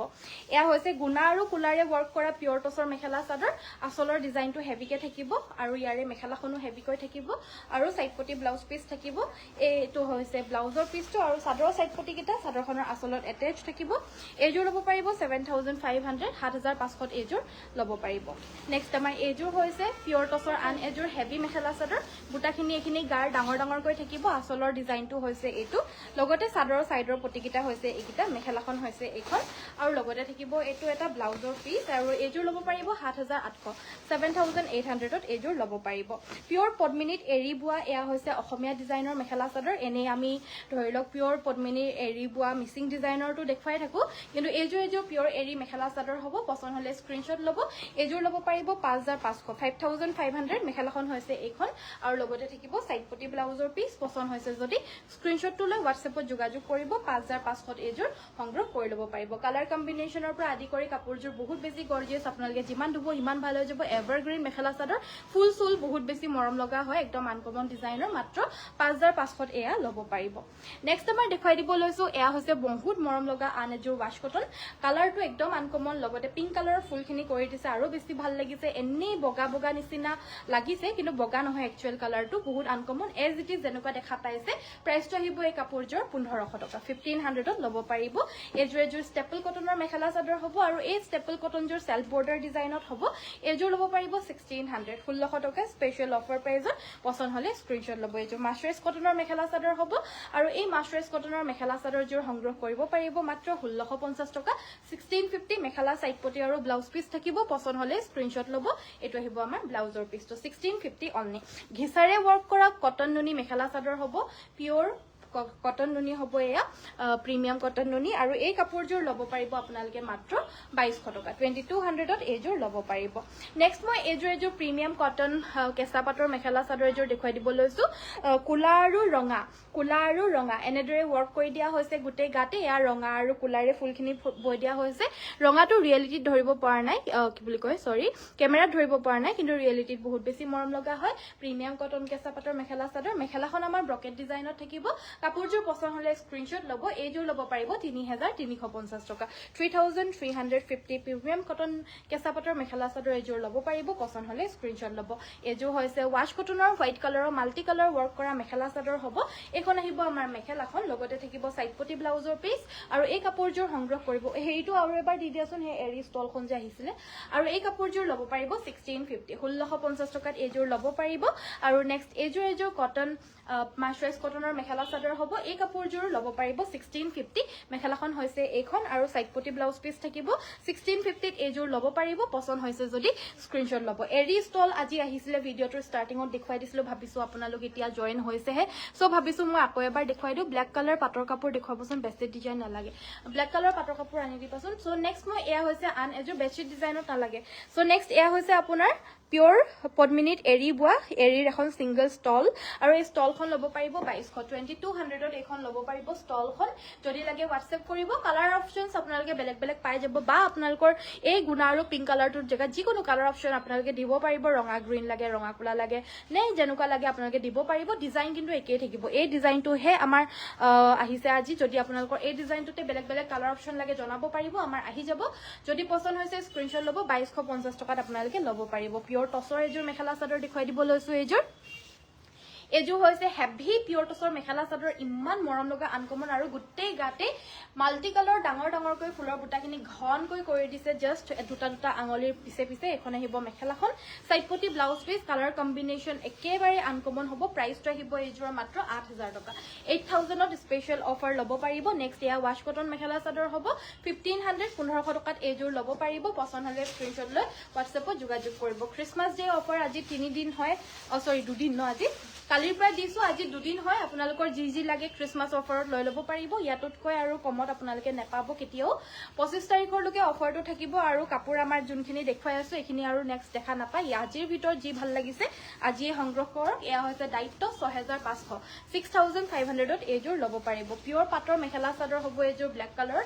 এয়া হৈছে গুণা আৰু কুলাৰে ওয়াৰ্ক কৰা পিয়ৰ টছৰ মেখেলা চাদৰ আচলৰ ডিজাইনটো হেভিকে থাকিব আৰু ইয়াৰে মেখেলাখনো হেভিকৈ থাকিব আৰু সাইড পটি ব্লাউজ পিস থাকিব এইটো হৈছে ব্লাউজৰ পিসটো আৰু চাদৰৰ সাইড পটি কিটা চাদৰখনৰ আচলত এটাচ থাকিব এইযোৰ ল'ব পাৰিব 7500 7500 এইযোৰ ল'ব পাৰিব নেক্সট আমাৰ এইযোৰ হৈছে পিয়ৰ টছৰ আন এযোৰ হেভি মেখেলা চাদৰ বুটাখিনি এখিনি গাৰ ডাঙৰ ডাঙৰকৈ থাকিব আচলৰ ডিজাইনটো হৈছে এইটো লগতে চাদৰৰ সাইডৰ পটি কিটা হৈছে এইকিটা মেখেলাখন হৈছে এইখন আৰু লগতে থাকিব এইটো এটা ব্লাউজৰ পিস আৰু এইযোৰ ল'ব পাৰিব 7800 7800 ত এইযোৰ ল'ব পাৰিব পিয়ৰ পদ্মিনীত এৰি বুৱা এয়া হৈছে অসমীয়া ডিজাইনৰ মেখেলা চাদৰ এনে আমি ধৰি লওক পিয়ৰ পদ্মিনীৰ এৰি বুৱা মিচিং ডিজাইনৰটো দেখুৱাই থাকো কিন্তু এইযোৰ পিয়ৰ এৰি মেখেলা চাদৰ হ'ব পছন্দ হলে স্ক্ৰিনশ্বট ল'ব এইযোৰ ল'ব পাৰিব 5500 5500 মেখেলাখন হৈছে এইখন আৰু লগতে থাকিব সাইড পটি ব্লাউজৰ পিস পছন্দ হৈছে যদি স্ক্ৰিনশ্বটটো লৈ WhatsAppত যোগাযোগ কৰিব 5500 এইযোৰ সংগ্ৰহ কৰি ল'ব পাৰিব কালাৰ কম্বিনেশনৰ পৰা আদি কৰি কাপোৰযোৰ বহুত বেছি গৰ্জিয়াছ আপোনালোকে যিমান ধুব ইমান ভাল হৈ যাব এভাৰগ্ৰীন মেখেলা চাদৰ ফুল চুল বহুত বেছি মৰম লগা হয় একদম আনকমন ডিজাইনৰ মাত্ৰ 5500 এয়া ল'ব পাৰিব নেক্সট আমাৰ দেখুৱাই দিব লৈছো এয়া হৈছে বহুত মৰম লগা আন এযোৰ ৱাশ কটন কালাৰটো একদম আনকমন লগতে পিংক কালাৰৰ ফুলখিনি কৰি দিছে আৰু বেছি ভাল লাগিছে এনেই বগা বগা নিচিনা লাগিছে কিন্তু বগা নহয় একচুৱেল কালাৰটো বহুত আনকমন এজ ইট ইজ যেনেকুৱা দেখা পাইছে প্ৰাইচটো আহিব এই কাপোৰযোৰ 1500 টকা 1500 ত ল'ব পাৰিব এইযোৰ ষ্টেপল কটনৰ মেখেলা চাদৰ হ'ব আৰু এই ষ্টেপল কটনযোৰ সেলফ বৰ্ডাৰ ডিজাইনত হ'ব এইযোৰ ল'ব পাৰিব 1600 1600 টকা স্পেশাল অফাৰ প্ৰাইজত পছন্দ হলে স্ক্ৰিনশ্বট ল'ব এইযোৰ মাছৰাইজ কটনৰ মেখেলা চাদৰ হ'ব আৰু এই মাছৰাইজ কটনৰ মেখেলা চাদৰযোৰ সংগ্ৰহ কৰিব পাৰিব মাত্ৰ 1650 টকা 1650 মেখেলা সাইড পটি আৰু ব্লাউজ পিস থাকিব পছন্দ হলে স্ক্ৰিনশ্বট ল'ব এইটো আহিব আমাৰ ব্লাউজৰ পিসটো 1650 অনলি ঘিছাৰে ওয়াৰ্ক কৰা কটন নুনি মেখেলা চাদৰ হ'ব পিয়ৰ কটন নুনি হ'ব এয়া প্ৰিমিয়াম কটন নুনি আৰু এই কাপোৰযোৰ ল'ব পাৰিব আপোনালোকে মাত্ৰ 2200 টকা 2200 ত এইযোৰ ল'ব পাৰিব নেক্সট মই এইযোৰ প্ৰিমিয়াম কটন কেঁচা পাটৰ মেখেলা চাদৰ এইযোৰ দেখুৱাই দিব লৈছো কুলা আৰু ৰঙা এনেদৰে ওয়াৰ্ক কৰি দিয়া হৈছে গোটেই গাতে এয়া ৰঙা আৰু কুলাৰে ফুলখিনি বৈ দিয়া হৈছে ৰঙাটো ৰিয়েলিটিত ধৰিব পৰা নাই কি বুলি কয় সৰি কেমেৰাত ধৰিব পৰা নাই কিন্তু ৰিয়েলিটিত বহুত বেছি মৰম লগা হয় প্ৰিমিয়াম কটন কেঁচা পাটৰ মেখেলা চাদৰ মেখেলাখন আমাৰ ব্ৰকেট ডিজাইনত থাকিব কাপোৰযোৰ পছন্দ হলে স্ক্ৰিনশ্বট ল'ব এইযোৰ ল'ব পাৰিব 3350 টকা 3350 প্ৰিমিয়াম কটন কেঁচা পাটৰ মেখেলা চাদৰ এইযোৰ ল'ব পাৰিব পছন্দ হলে স্ক্ৰিনশ্বট ল'ব এইযোৰ হৈছে ৱাশ কটনৰ হোৱাইট কালাৰৰ মাল্টি কালাৰ ওয়াৰ্ক কৰা মেখেলা চাদৰ হ'ব এখন আহিব আমাৰ মেখেলাখন লগতে থাকিব সাইড পটি ব্লাউজৰ পিস আৰু এই কাপোৰযোৰ সংগ্ৰহ কৰিব হেৰিটো আৰু এবাৰ দি দিয়াচোন হে এৰি ষ্টলখন যে আহিছিলে আৰু এই কাপোৰযোৰ ল'ব পাৰিব 1650 1650 টকাত এইযোৰ ল'ব পাৰিব আৰু নেক্সট এইযোৰ কটন মাছৰাইজ কটনৰ মেখেলা চাদৰ হ'ব এই কাপোৰযোৰ ল'ব পাৰিব 1650 মেখেলাখন হৈছে এইখন আৰু সাইড পটি ব্লাউজ পিস থাকিব 1650 ত এইযোৰ ল'ব পাৰিব পছন্দ হৈছে যদি স্ক্ৰিনশ্বট ল'ব এৰি ষ্টল আজি আহিছিলে ভিডিঅ'টোৰ ষ্টাৰ্টিঙত দেখুৱাই দিছিলো ভাবিছো আপোনালোক এতিয়া জয়েন হৈছেহে সো ভাবিছো মই আকৌ এবাৰ দেখুৱাই দিও ব্ল্যাক কালাৰ পাটৰ কাপোৰ দেখুৱাবচোন বেছি ডিজাইন নালাগে ব্ল্যাক কালাৰ পাটৰ কাপোৰ আনি দিবাচোন সো নেক্সট মই এয়া হৈছে আন এযোৰ বেডশ্বীট ডিজাইনত নালাগে সো নেক্সট এয়া হৈছে আপোনাৰ পিয়ৰ পদ্মিনীত এৰি বুৱা এৰিৰ এখন সিঙ্গল ষ্টল আৰু এই ষ্টলখন ল'ব পাৰিব 2200 2200 ত এইখন ল'ব পাৰিব ষ্টলখন যদি লাগে WhatsApp কৰিব কালাৰ অপচনছ আপোনালোকে বেলেগ পাই যাব বা আপোনালোকৰ এই গুণা আৰু পিংক কালাৰটোৰ জেগাত যিকোনো কালাৰ অপচন আপোনালোকে দিব পাৰিব ৰঙা গ্ৰীণ লাগে ৰঙা কুলা লাগে নে যেনেকুৱা লাগে আপোনালোকে দিব পাৰিব ডিজাইন কিন্তু একেই থাকিব এই ডিজাইনটো হে আমাৰ আহিছে আজি যদি আপোনালোকৰ এই ডিজাইনটোতে বেলেগ কালাৰ অপচন লাগে জনাব পাৰিব আমাৰ আহি যাব যদি পছন্দ হৈছে স্ক্ৰিনশ্বট ল'ব 2250 টকাত আপোনালোকে ল'ব পাৰিব পিয়ৰ টছৰ এযোৰ মেখেলা চাদৰ দেখুৱাই দিব লৈছো এইযোৰ এযোৰ হৈছে হেভি পিয়ৰ টছৰ মেখেলা চাদৰ ইমান মৰম লগা আনকমন আৰু গোটেই গাতে মাল্টি কালাৰ ডাঙৰ ডাঙৰকৈ ফুলৰ বুটাখিনি ঘনকৈ কৰি দিছে জাস্ট দুটা দুটা আঙুলিৰ পিছে পিছে এখন আহিব মেখেলাখন সাইডপতি ব্লাউজ পিস কালাৰ কম্বিনেশন একেবাৰে আনকমন হ'ব প্ৰাইসটো আহিব এইযোৰ মাত্ৰ 8000 টকা 8000 ত স্পেশাল অফাৰ ল'ব পাৰিব নেক্সট ইয়া ওয়াশ কটন মেখেলা চাদৰ হ'ব 1500 1500 টকাত এইযোৰ ল'ব পাৰিব পছন্দ হলে স্ক্ৰিনশ্বট লৈ WhatsAppত যোগাযোগ কৰিব ক্ৰিসমাস ডে অফাৰ আজি 3 দিন হয় সৰি 2 দিন ন আজি কালিৰ পৰা দিছো আজি 2 দিন হয় আপোনালোকৰ জি লাগে ক্ৰিসমাস অফাৰত লৈ ল'ব পাৰিব ইয়াতকৈ আৰু কমত আপোনালোকে নেপাব কেতিয়াও 25 তাৰিখৰ লৈকে অফাৰটো থাকিব আৰু কাপোৰ আমাৰ যোনখিনি দেখুৱাই আছো এখিনি আৰু নেক্সট দেখা নাপায় আজিৰ ভিতৰত যি ভাল লাগিছে আজিয়ে সংগ্ৰহ কৰক এয়া হৈছে দায়িত্ব 6500 6500 ত এইযোৰ ল'ব পাৰিব পিয়ৰ পাটৰ মেখেলা চাদৰ হ'ব এইযোৰ ব্ল্যাক কালাৰ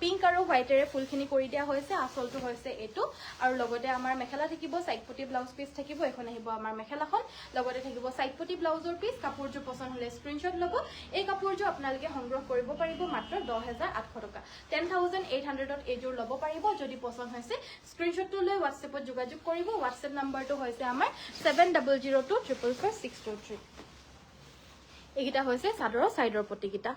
পিংক আৰু হোৱাইটেৰে ফুলখিনি কৰি দিয়া হৈছে আসলটো হৈছে এটো আৰু লগতে আমাৰ মেখেলা থাকিব সাইডপতি ব্লাউজ পিস থাকিব এখন আহিব আমাৰ মেখেলাখন লগতে থাকিব সাইডপতি ব্লাউজৰ পিস কাপোৰযোৰ পছন্দ হলে স্ক্ৰিনশ্বট ল'ব এই কাপোৰযোৰ আপোনালোকে সংগ্ৰহ কৰিব পাৰিব মাত্ৰ 10800 টকা 10800 ত এইযোৰ ল'ব পাৰিব যদি পছন্দ হৈছে স্ক্ৰিনশ্বটটো লৈ WhatsAppত যোগাযোগ কৰিব WhatsApp নম্বৰটো হৈছে আমাৰ 7002444623 এইটা হৈছে চাদৰৰ সাইডৰ পটিকিটা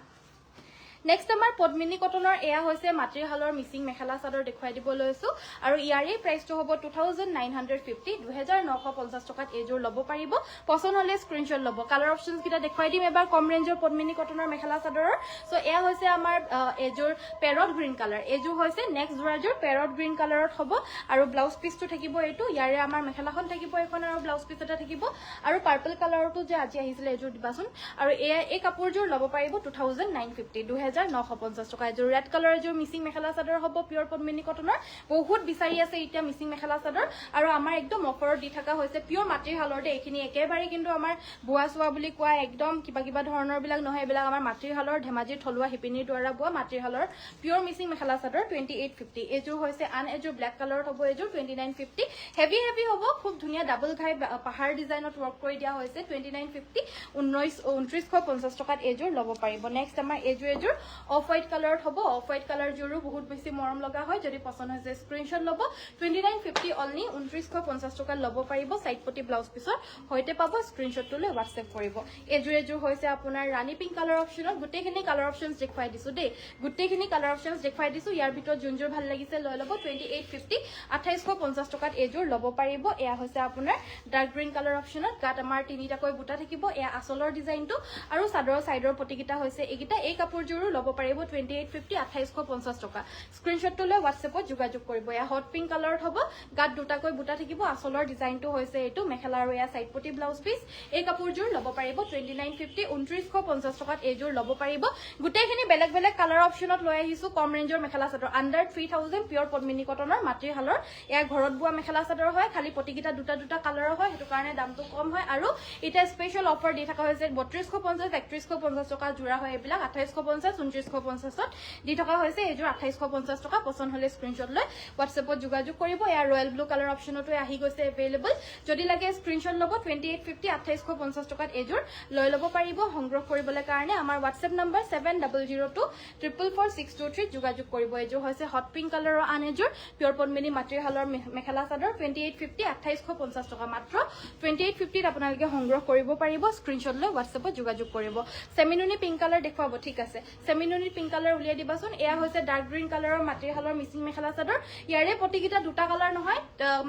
নেক্সট আমাৰ পদ্মিনী কটনৰ এয়া হৈছে মাটিৰহালৰ মিচিং মেখেলা চাদৰ দেখুৱাই দিব লৈছো আৰু ইয়াৰে প্ৰাইসটো হ'ব 2950 2950 টকাত এইযোৰ ল'ব পাৰিব পছন্দ হলে স্ক্ৰিনশ্বট ল'ব কালাৰ অপচনছ কিটা দেখুৱাই দিম এবাৰ কম ৰেঞ্জৰ পদ্মিনী কটনৰ মেখেলা চাদৰৰ সো এয়া হৈছে আমাৰ এইযোৰ পেৰট গ্ৰীণ কালাৰ এইযোৰ হৈছে নেক্সট জোৰাযোৰ পেৰট গ্ৰীণ কালাৰত হ'ব আৰু ব্লাউজ পিসটো থাকিব এইটো ইয়াৰে আমাৰ মেখেলাখন থাকিব এখন আৰু ব্লাউজ পিস এটা থাকিব আৰু পাৰ্পল কালাৰটো যে আজি আহিছিল এইযোৰ দিবাচোন আৰু এই কাপোৰযোৰ ল'ব পাৰিব 2950 2950 টকা এযোৰ ৰেড কালাৰ এযোৰ মিচিং মেখেলা চাদৰ হ'ব পিয়ৰ পদ্মিনী কটনৰ বহুত বিচাৰি আছে এতিয়া মিচিং মেখেলা চাদৰ আৰু আমাৰ একদম অফাৰত দি থকা হৈছে পিয়ৰ মাটিৰ হালৰ দে এখিনি একেবাৰে কিন্তু আমাৰ বুৱা সোৱা বুলি কোৱা একদম কিবা ধৰণৰ বিলাক নহয় এবিলাক আমাৰ মাটিৰ হালৰ ধেমাজিৰ থলুৱা হিপিনিৰ দ্বাৰা বুৱা মাটিৰ হালৰ পিয়ৰ মিচিং মেখেলা চাদৰ 2850 এযোৰ হৈছে আন এযোৰ ব্ল্যাক কালাৰত হ'ব এযোৰ 2950 হেভি হ'ব খুব ধুনীয়া ডাবল ঘাই পাহাৰ ডিজাইনত ওয়াৰ্ক কৰি দিয়া হৈছে 2950 2950 টকাত এযোৰ ল'ব পাৰিব নেক্সট আমাৰ এযোৰ অফ হোৱাইট কালাৰত হ'ব অফ হোৱাইট কালাৰ জোৰো বহুত বেছি মৰম লগা হয় যদি পছন্দ হৈছে স্ক্ৰিনশ্বট ল'ব 2950 অনলি 2950 টকা ল'ব পাৰিব সাইডপতি ব্লাউজ পিছৰ হৈতে পাব স্ক্ৰিনশ্বটটো লৈ WhatsApp কৰিব এযোৰ হৈছে আপোনাৰ ৰাণী পিংক কালাৰ অপচনত গোটেইখিনি কালাৰ অপচনছ দেখুৱাই দিছো দেই গোটেইখিনি কালাৰ অপচনছ দেখুৱাই দিছো ইয়াৰ ভিতৰত যোনযোৰ ভাল লাগিছে লৈ ল'ব 2850 2850 টকাত এযোৰ ল'ব পাৰিব এয়া হৈছে আপোনাৰ ডাৰ্ক গ্ৰীণ কালাৰ অপচনত গাত আমাৰ তিনিটাকৈ বুটা থাকিব এয়া আসলৰ ডিজাইনটো আৰু চাদৰৰ সাইডৰ পটিকিটা হৈছে এইকিটা এই কাপোৰযোৰো ল'ব পাৰিব 2850 2850 টকা স্ক্ৰিনশ্বটটো লৈ WhatsAppত যোগাযোগ কৰিব এয়া হট পিংক কালাৰত হ'ব গাত দুটাকৈ বুটা থাকিব আসলৰ ডিজাইনটো হৈছে এইটো মেখেলা আৰু এয়া সাইডপতি ব্লাউজ পিস এই কাপোৰযোৰ ল'ব পাৰিব 2950 2950 টকাত এইযোৰ ল'ব পাৰিব গোটেইখিনি বেলেগ কালাৰ অপচনত লৈ আহিছো কম ৰেঞ্জৰ মেখেলা চাদৰ আন্ডাৰ 3000 পিয়ৰ পদ্মিনী কটনৰ মাটিৰ হালৰ এয়া ঘৰত বোৱা মেখেলা চাদৰ হয় খালি পটিকিটা দুটা কালাৰৰ হয় হেতু কাৰণে দামটো কম হয় আৰু এটা স্পেশাল অফাৰ দি থকা হৈছে 3250 3150 টকা জোৰা হয় এইবিলাক 2850 2950 ত দি থকা হৈছে এযোৰ 2850 টকা পছন্দ হলে স্ক্ৰিনশ্বট লৈ WhatsAppত যোগাযোগ কৰিব এয়া ৰয়েল ব্লু কালাৰ অপচনটো আহি গৈছে এভেইলেবল যদি লাগে স্ক্ৰিনশ্বট ল'ব 2850 2850 টকাত এযোৰ লৈ ল'ব পাৰিব সংগ্ৰহ কৰিবলৈ কাৰণে আমাৰ WhatsApp নম্বৰ 7002444623 যোগাযোগ কৰিব এযোৰ হৈছে হট পিংক কালাৰৰ আন এযোৰ পিয়ৰ পদ্মিনী মাটিৰ হালৰ মেখেলা চাদৰ 2850 2850 টকা মাত্ৰ 2850 ত আপোনালোকে সংগ্ৰহ কৰিব পাৰিব স্ক্ৰিনশ্বট লৈ WhatsAppত যোগাযোগ কৰিব সেমিনুনি পিংক কালাৰ দেখুৱাব ঠিক আছে সেমিনুনি পিংক কালাৰ উলিয়াই দিবাচোন এয়া হৈছে ডাৰ্ক গ্ৰীণ কালাৰৰ মাটিৰ হালৰ মিচিং মেখেলা চাদৰ ইয়াৰে পটিকিটা দুটা কালাৰ নহয়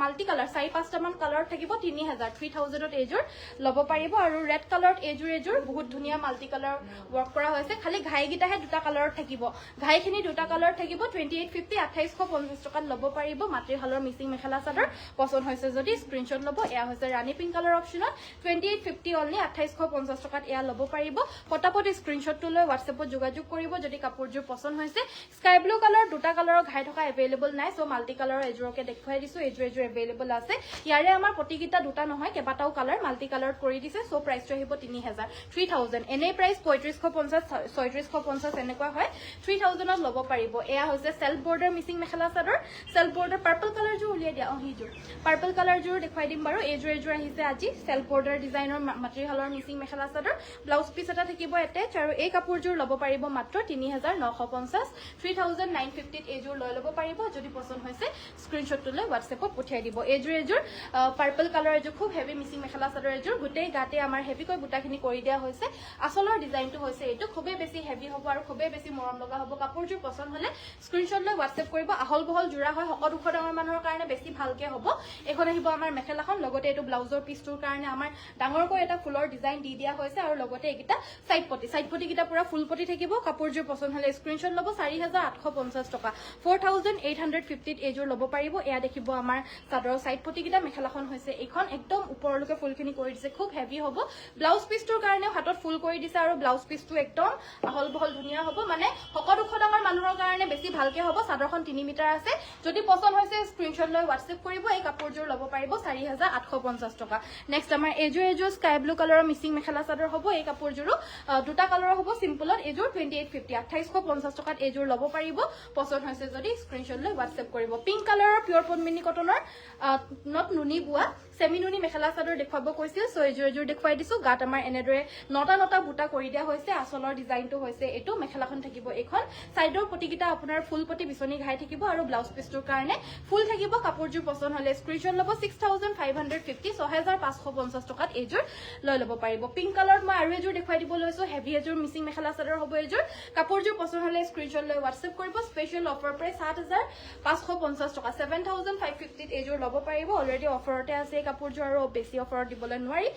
মাল্টি কালাৰ 4-5টা মান কালাৰ থাকিব 3000 ত এযোৰ ল'ব পাৰিব আৰু ৰেড কালাৰত এযোৰ বহুত ধুনীয়া মাল্টি কালাৰ ওয়াৰ্ক কৰা হৈছে খালি ঘাইগিটাহে দুটা কালাৰত থাকিব ঘাইখিনি দুটা কালাৰ থাকিব 2850 2850 টকাত ল'ব পাৰিব মাটিৰ হালৰ মিচিং মেখেলা চাদৰ পছন্দ হৈছে যদি স্ক্ৰিনশ্বট ল'ব এয়া হৈছে ৰাণী পিংক কালাৰ অপচনত 2850 অনলি 2850 টকাত এয়া ল'ব পাৰিব ফটাফট স্ক্ৰিনশ্বটটো লৈ WhatsAppত যোগাযোগ কৰিব যদি কাপোৰযোৰ পছন্দ হৈছে স্কাই ব্লু কালাৰ দুটা কালাৰৰ ঘাই থকা এভেইলেবল নাই সো মাল্টি কালাৰৰ এযোৰকে দেখুৱাই দিছো এযোৰ এভেইলেবল আছে ইয়াৰে আমাৰ পটিকিটা দুটা নহয় কেবাটাও কালাৰ মাল্টি কালাৰত কৰি দিছে সো প্ৰাইসটো আহিব 3000 এনে প্ৰাইস 3550 3650 এনেকুৱা হয় 3000 ত ল'ব পাৰিব এয়া হৈছে self border Mising mekhela chador self border purple colour জোৰ উলিয়াই দিয়া হিজোৰ পাৰ্পল কালাৰ জোৰ দেখুৱাই দিম বাৰু এযোৰ আহিছে আজি সেলফ বৰ্ডাৰ ডিজাইনৰ মাটিৰ হালৰ মিচিং মেখেলা চাদৰ ব্লাউজ পিস এটা থাকিব এটেচ আৰু এই কাপোৰযোৰ ল'ব পাৰিব মাত্ৰ 3950 3950 এইযোৰ লৈ ল'ব পাৰিব যদি পছন্দ হৈছে স্ক্ৰিনশ্বটটো লৈ হোৱাটছএপত পঠিয়াই দিব এইযোৰ পাৰ্পল কালাৰ এযোৰ খুব হেভি মিচিং মেখেলা চাদৰ এযোৰ গোটেই গাতে আমাৰ হেভিকৈ বুটাখিনি কৰি দিয়া হৈছে আসলৰ ডিজাইনটো হৈছে এইটো খুবেই বেছি হেভি হ'ব আৰু খুবেই বেছি মৰম লগা হ'ব কাপোৰযোৰ পছন্দ হ'লে স্ক্ৰিনশ্বট লৈ হোৱাটছএপ কৰিব আহল বহল জোৰা হয় শকত ওখ ডাঙৰ মানুহৰ কাৰণে বেছি ভালকে হ'ব এখন আহিব আমাৰ মেখেলাখন লগতে এইটো ব্লাউজৰ পিছটোৰ কাৰণে আমাৰ ডাঙৰকৈ এটা ফুলৰ ডিজাইন দি দিয়া হৈছে আৰু লগতে এইকেইটা সাইড পটি কেইটা পুৰা ফুল পটি থাকিব কাপোৰযোৰ পছন্দ হ'লে স্ক্ৰিনশ্বট ল'ব 4850 টকা 4850 এইযোৰ ল'ব পাৰিব এয়া দেখিব আমাৰ চাদৰৰ সাইড পটি কেইটা মেখেলাখন হৈছে এইখন একদম ওপৰলৈকে ফুলখিনি কৰি দিছে খুব হেভি হ'ব ব্লাউজ পিছটোৰ কাৰণে হাতত ফুল কৰি দিছে আৰু ব্লাউজ পিছটো একদম আহল বহল ধুনীয়া হ'ব মানে শকত ওখ ডাঙৰ মানুহৰ কাৰণে বেছি ভালকে হ'ব চাদৰখন 3 মিটাৰ আছে যদি পছন্দ হৈছে স্ক্ৰিনশ্বট লৈ হোৱাটছএপ কৰিব এই কাপোৰযোৰ ল'ব পাৰিব 4850 টকা নেক্সট আমাৰ এইযোৰ স্কাই ব্লু কালাৰৰ মিচিং মেখেলা চাদৰ হ'ব এই কাপোৰযোৰো দুটা কালাৰ হ'ব সিম্পলত এইযোৰ 2850 2850 টকাত এইযোৰ ল'ব পাৰিব পছন্দ হৈছে যদি স্ক্ৰিনশ্বট লৈ হোৱাটছএপ কৰিব পিংক কালাৰৰ পিয়ৰ পদ্মিনী কটনৰ নট নুনি বুৱা সেমি নুনি মেখেলা চাদৰ দেখুৱাব কৈছিল সো এইযোৰ দেখুৱাই দিছো গাত আমাৰ এনেদৰে নটা বুটা কৰি দিয়া হৈছে আসলৰ ডিজাইনটো হৈছে এইটো মেখেলাখন থাকিব এইখন সাইডৰ পটিকিটা আপোনাৰ ফুল পটি বিচনি ঘাই থাকিব আৰু ব্লাউজ পিছটোৰ কাৰণে ফুল থাকিব কাপোৰযোৰ পছন্দ হ'লে স্ক্ৰিনশ্বট ল'ব 6550 6550 টকাত এইযোৰ লৈ ল'ব পাৰিব পিংক কালাৰত মই আৰু এযোৰ দেখুৱাই দিব লৈছো হেভি এযোৰ মিচিং মেখেলা চাদৰ হ'ব এইযোৰ কাপোৰযোৰ পছন্দ হ'লে স্ক্ৰিনশ্বট লৈ হোৱাটছএপ কৰিব স্পেশাল অফাৰ প্ৰাইস 7550 টকা 7550 এইযোৰ ল'ব পাৰিব অলৰেডি অফাৰতে আছে কাপোৰযোৰ আৰু বেছি অফাৰত দিবলৈ নোৱাৰি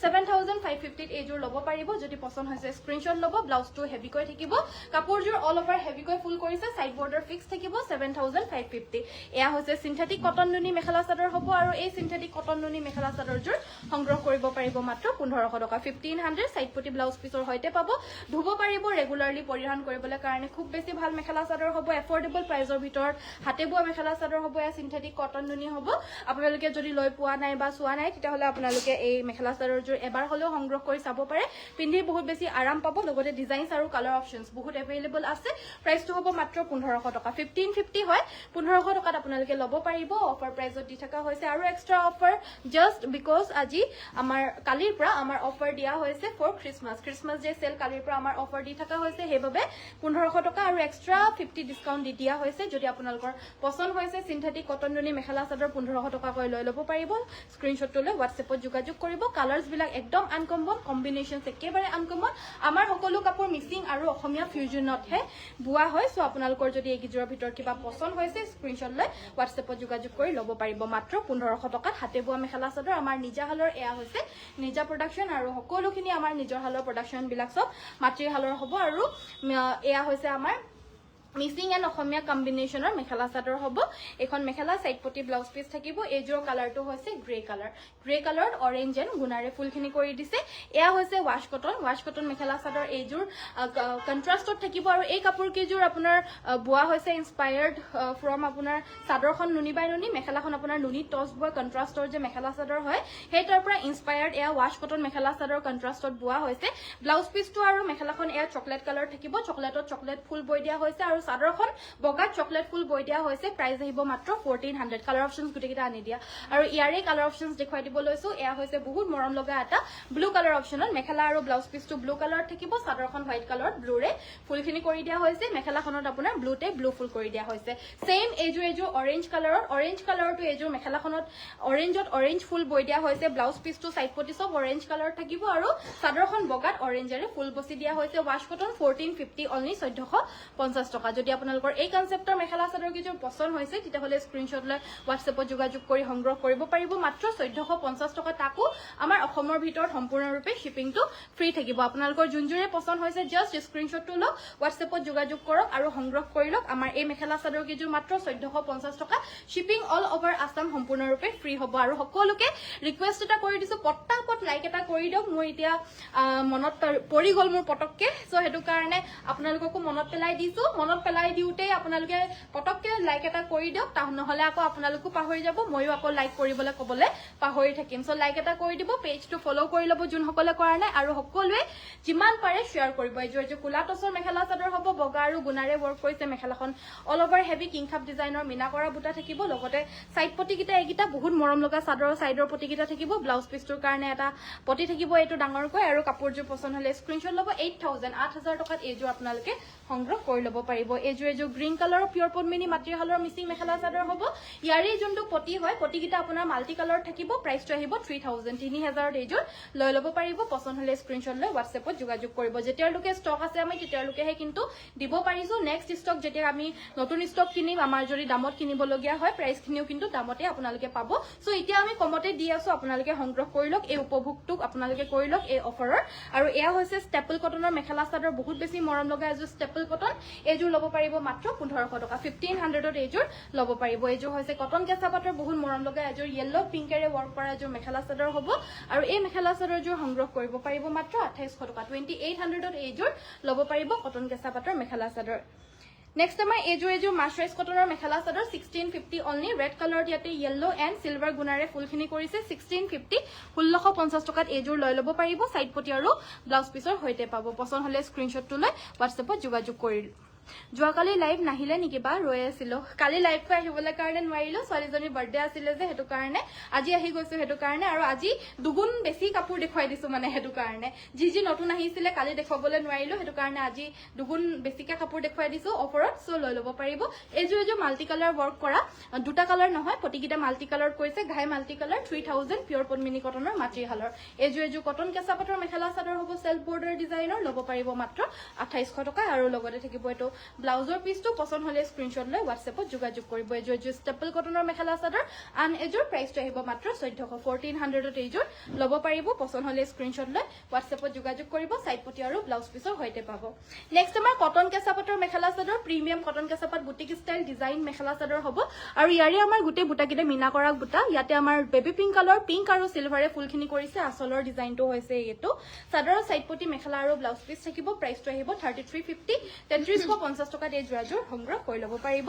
7550 এইযোৰ ল'ব পাৰিব যদি পছন্দ হৈছে স্ক্ৰিনশ্বট ল'ব ব্লাউজটো হেভিকৈ থাকিব কাপোৰযোৰ অল ওভাৰ হেভিকৈ ফুল কৰিছে সাইড বৰ্ডাৰ ফিক্স থাকিব 7550 এয়া হৈছে সিনথেটিক কটন নুনি মেখেলা চাদৰ হ'ব আৰু এই সিনথেটিক কটন নুনি মেখেলা চাদৰযোৰ সংগ্ৰহ কৰিব পাৰিব মাত্ৰ 1500 টকা 1500 সাইড পটি ব্লাউজ পিছৰ হৈতে পাব ধুব পাৰিব ৰেগুলাৰলি পৰিধান কৰিবলৈ কাৰণে খুব বেছি ভাল মেখেলা চাদৰ হ'ব এফৰ্ডেবল প্ৰাইজৰ ভিতৰত হাতে বোৱা মেখেলা চাদৰ হ'ব এয়া সিনথেটিক কটন নুনি হ'ব আপোনালোকে যদি লৈ পোৱা নাই বা চোৱা নাই তেতিয়াহ'লে আপোনালোকে এই মেখেলা চাদৰযোৰ এবাৰ হ'লেও সংগ্ৰহ কৰি চাব পাৰে পিন্ধি বহুত বেছি আৰাম পাব লগতে ডিজাইনছ আৰু কালাৰ অপচনছ বহুত এভেইলেবল আছে প্ৰাইসটো হ'ব মাত্ৰ 1500 টকা 1550 হয় 1500 টকাত আপোনালোকে ল'ব পাৰিব অফাৰ প্ৰাইজত দি থকা হৈছে আৰু এক্সট্ৰা অফাৰ জাস্ট বিকজ আজি আমাৰ কালিৰ পৰা আমাৰ অফাৰ দিয়া হৈছে ফৰ খ্ৰীষ্টমাছ ডে সেল কালিৰ পৰা আমাৰ অফাৰ দি থকা হৈছে সেইবাবে 1500 টকা আৰু এক্সট্ৰা 50 ডিসকাউন্ট দি দিয়া হৈছে যদি আপোনালোকৰ পছন্দ হৈছে সিনথেটিক কটন নুনি মেখেলা চাদৰ 1500 টকাকৈ লৈ ল'ব পাৰিব স্ক্ৰিনশ্বটটো লৈ হোৱাটছএপত যোগাযোগ কৰিব কালাৰ্ছ বিলাক একদম আনকমন কম্বিনেশনছ একেবাৰে আনকমন আমাৰ সকলো কাপোৰ মিচিং আৰু অসমীয়া ফিউজনতহে বোৱা হয় সো আপোনালোকৰ যদি এইকেইযোৰৰ ভিতৰত কিবা পছন্দ হৈছে স্ক্ৰিনশ্বট লৈ হোৱাটছএপত যোগাযোগ কৰি ল'ব পাৰিব মাত্ৰ 1500 টকাত হাতে বোৱা মেখেলা চাদৰ আমাৰ নিজা হালৰ এয়া হৈছে নিজা প্ৰডাকশন আৰু সকলোখিনি আমাৰ নিজৰ হালৰ প্ৰডাকশন বিলাক সব মাতৃ হালৰ হ'ব আৰু এয়া হৈছে আমাৰ মিচিং এণ্ড অসমীয়া কম্বিনেশনৰ মেখেলা চাদৰ হ'ব এখন মেখেলা সাইড পটি ব্লাউজ পিস থাকিব এইযোৰ কালাৰটো হৈছে গ্ৰে কালাৰত অৰেঞ্জ এণ্ড গুণাৰে ফুলখিনি কৰি দিছে এয়া হৈছে ৱাশ কটন মেখেলা চাদৰ এইযোৰ কন্ট্ৰাষ্টত থাকিব আৰু এই কাপোৰ কেইযোৰ আপোনাৰ বোৱা হৈছে ইনস্পায়াৰ্ড ফ্ৰম আপোনাৰ চাদৰখন নুনি বাই নুনি মেখেলাখন আপোনাৰ নুনি টছ বোৱা কন্ট্ৰাষ্টৰ যে মেখেলা চাদৰ হয় সেই তাৰ পৰা ইনস্পায়াৰ্ড এয়া ৱাশ কটন মেখেলা চাদৰ কন্ট্ৰাষ্টত বোৱা হৈছে ব্লাউজ পিসটো আৰু মেখেলাখন এয়া চকলেট কালাৰ থাকিব চকলেট ফুল বৈ দিয়া হৈছে আৰু চাদৰখন বগা চকলেট ফুল বৈ দিয়া হৈছে প্ৰাইস আহিব মাত্ৰ 1400 কালাৰ অপচনছ গুটেকিটা আনি দিয়া আৰু ইয়াৰে কালাৰ অপচনছ দেখুৱাই দিব লৈছো এয়া হৈছে বহুত মৰম লগা এটা ব্লু কালাৰ অপচনত মেখেলা আৰু ব্লাউজ পিসটো ব্লু কালাৰত থাকিব চাদৰখন হোৱাইট কালাৰত ব্লুৰে ফুলখিনি কৰি দিয়া হৈছে মেখেলাখনত আপোনাৰ ব্লুতে ব্লু ফুল কৰি দিয়া হৈছে সেম এইযোৰ অৰেঞ্জ কালাৰটো এইযোৰ মেখেলাখনত অৰেঞ্জ ফুল বৈ দিয়া হৈছে ব্লাউজ পিসটো সাইড পটি সব অৰেঞ্জ কালাৰত থাকিব আৰু চাদৰখন বগাত অৰেঞ্জৰে ফুল বসি দিয়া হৈছে ৱাশ কটন 1450 অনলি 1450 টকা যদি আপোনালোকৰ এই কনসেপ্টৰ মেখেলা চাদৰ কিযোৰ পছন্দ হৈছে তেতিয়াহ'লে স্ক্ৰিনশ্বট লৈ হোৱাটছএপত যোগাযোগ কৰি সংগ্ৰহ কৰিব পাৰিব মাত্ৰ 1450 টকা তাকো আমাৰ অসমৰ ভিতৰত সম্পূৰ্ণৰূপে শিপিংটো ফ্ৰী থাকিব আপোনালোকৰ যোনজোৰে পছন্দ হৈছে জাস্ট স্ক্ৰিনশ্বটটো লওক হোৱাটছএপত যোগাযোগ কৰক আৰু সংগ্ৰহ কৰি লওক আমাৰ এই মেখেলা চাদৰ কিযোৰ মাত্ৰ 1450 টকা শিপিং অল ওভাৰ আসাম সম্পূৰ্ণৰূপে ফ্ৰী হ'ব আৰু সকলোকে ৰিকুৱেষ্ট এটা কৰি দিছো পটাপট লাইক এটা কৰি দিয়ক মই এতিয়া মনত পৰি গ'ল মোৰ পটককে সো হেতু কাৰণে আপোনালোককো মনত পেলাই দিছো মনত পেলাই দিওঁতে আপোনালোকে পটককে লাইক এটা কৰি দিয়ক নহলে আকৌ আপোনালোকো পাহৰি যাব ময়ো আকৌ লাইক কৰিবলৈ ক'বলৈ পাহৰি থাকিম সো লাইক এটা কৰি দিব পেজটো ফলো কৰি ল'ব যোনসকলে কৰা নাই আৰু সকলোৱে যিমান পাৰে শ্বেয়াৰ কৰিব এইযোৰ কোলা টছৰ মেখেলা চাদৰ হ'ব বগা আৰু গুণাৰে ৱৰ্ক কৰিছে মেখেলাখন অল ওভাৰ হেভি কিংখাপ ডিজাইনৰ মিনা কৰা বুটা থাকিব লগতে সাইড পটিকিটা এইকিটা বহুত মৰম লগা চাদৰৰ সাইডৰ পটিকিটা থাকিব ব্লাউজ পিছটোৰ কাৰণে এটা পটি থাকিব এইটো ডাঙৰকৈ আৰু কাপোৰযোৰ পছন্দ হলে স্ক্ৰিনশ্বট ল'ব 8000 টকাত এইযোৰ আপোনালোকে সংগ্ৰহ কৰি ল'ব পাৰিব এইযোৰ গ্ৰীণ কালাৰৰ পিয়ৰ পদ্মিনী মাতৃহালৰ মিচিং মেখেলা চাদৰ হ'ব ইয়াৰে যোনটো পটি হয় পটিকিটা আপোনাৰ মাল্টি কালাৰ থাকিব প্ৰাইসটো আহিব 3000 এইযোৰ লৈ ল'ব পাৰিব পছন্দ হলে স্ক্ৰিনশ্বট লৈ WhatsAppত যোগাযোগ কৰিব যেতিয়ালৈকে ষ্টক আছে আমি তেতিয়ালৈকেহে কিন্তু দিব পাৰিছো নেক্সট ষ্টক যেতিয়া আমি নতুন ষ্টক কিনিম আমাৰ যদি দামত কিনিবলগীয়া হয় প্ৰাইসখিনিও কিন্তু দামতে আপোনালোকে পাব সো এতিয়া আমি কমতে দি আছো আপোনালোকে সংগ্ৰহ কৰি লওক এই উপভোগটোক আপোনালোকে কৰি লওক এই অফাৰৰ আৰু এয়া হৈছে ষ্টেপল কটনৰ মেখেলা চাদৰ বহুত বেছি মৰম লগা এযোৰ ষ্টেপল কটন এইযোৰ ল'ব পাৰিব মাত্ৰ 1500 টকা 1500ত এইযোৰ ল'ব পাৰিব এইযোৰ হৈছে কটন কেঁচা পাটৰ বহুত মৰম লগা এযোৰ য়েলো পিংকেৰে ৱৰ্ক কৰা এযোৰ মেখেলা চাদৰ হ'ব আৰু এই মেখেলা চাদৰযোৰ সংগ্ৰহ কৰিব পাৰিব মাত্ৰ 2800 টকা 2800ত এইযোৰ ল'ব পাৰিব কটন কেঁচা পাটৰ মেখেলা চাদৰ নেক্সট আমাৰ এইযোৰ মাৰ্চাৰাইজ কটনৰ মেখেলা চাদৰ 1650 অনলি ৰেড কালাৰত ইয়াতে য়েলো এণ্ড সিলভাৰ গুণাৰে ফুলখিনি কৰিছে 1650 1650 টকাত এইযোৰ লৈ ল'ব পাৰিব সাইড পটি আৰু ব্লাউজ পিছৰ হৈতে পাব পছন্দ হলে স্ক্ৰিনশ্বটটো লৈ WhatsAppত যোগাযোগ কৰি যোৱাকালি লাইভ নাহিলে নেকি বা ৰৈ আছিল কালি লাইভ কৈ আহিবলৈ কাৰণে নোৱাৰিলো ছোৱালীজনীৰ বাৰ্থডে আছিল যে হেতু কাৰণে আজি আহি গৈছো হেতু কাৰণে আৰু আজি দুগুণ বেছি কাপোৰ দেখুৱাই দিছো মানে হেতু কাৰণে যি নতুন আহিছিলে কালি দেখুৱাবলৈ নোৱাৰিলো হেতু কাৰণে আজি দুগুণ বেছিকে কাপোৰ দেখুৱাই দিছো অফাৰত সো লৈ ল'ব পাৰিব এইযোৰ মাল্টি কালাৰ ৱৰ্ক কৰা দুটা কালাৰ নহয় পটিকিটা মাল্টি কালাৰত কৰিছে ঘাই মাল্টি কালাৰ 3000 পিয়ৰ পদ্মিনী কটনৰ মাতৃহালৰ এইযোৰ কটন কেঁচা পাটৰ মেখেলা চাদৰ হ'ব সেলফ বৰ্ডাৰ ডিজাইনৰ ল'ব পাৰিব মাত্ৰ 2800 টকা আৰু লগতে থাকিব এটো ব্লাউজৰ পিছটো পছন্দ হলে স্ক্ৰিনশ্বট লৈ WhatsAppত যোগাযোগ কৰিব এইযোৰ ষ্টেপল কটনৰ মেখেলা চাদৰ আন এযোৰ প্ৰাইসটো আহিব মাত্ৰ 1400ত এইযোৰ ল'ব পাৰিব পছন্দ হলে স্ক্ৰিনশ্বট লৈ WhatsAppত যোগাযোগ কৰিব সাইড পটি আৰু ব্লাউজ পিছৰ হৈতে পাব নেক্সট আমাৰ কটন কেঁচা পাটৰ মেখেলা চাদৰ প্ৰিমিয়াম কটন কেঁচা পাট boutique style design mekhela chador হ'ব আৰু ইয়াৰে আমাৰ গোটেই বুটাকিটা মিনা কৰা বুটা ইয়াতে আমাৰ বেবি পিংক কালাৰ পিংক আৰু সিলভাৰে ফুলখিনি কৰিছে আসলৰ ডিজাইনটো হৈছে এইটো চাদৰৰ সাইড পটি মেখেলা আৰু ব্লাউজ পিছ থাকিব প্ৰাইসটো আহিব 3350 3350 টকাত এই যোৰাযোৰ সংগ্ৰহ কৰি ল'ব পাৰিব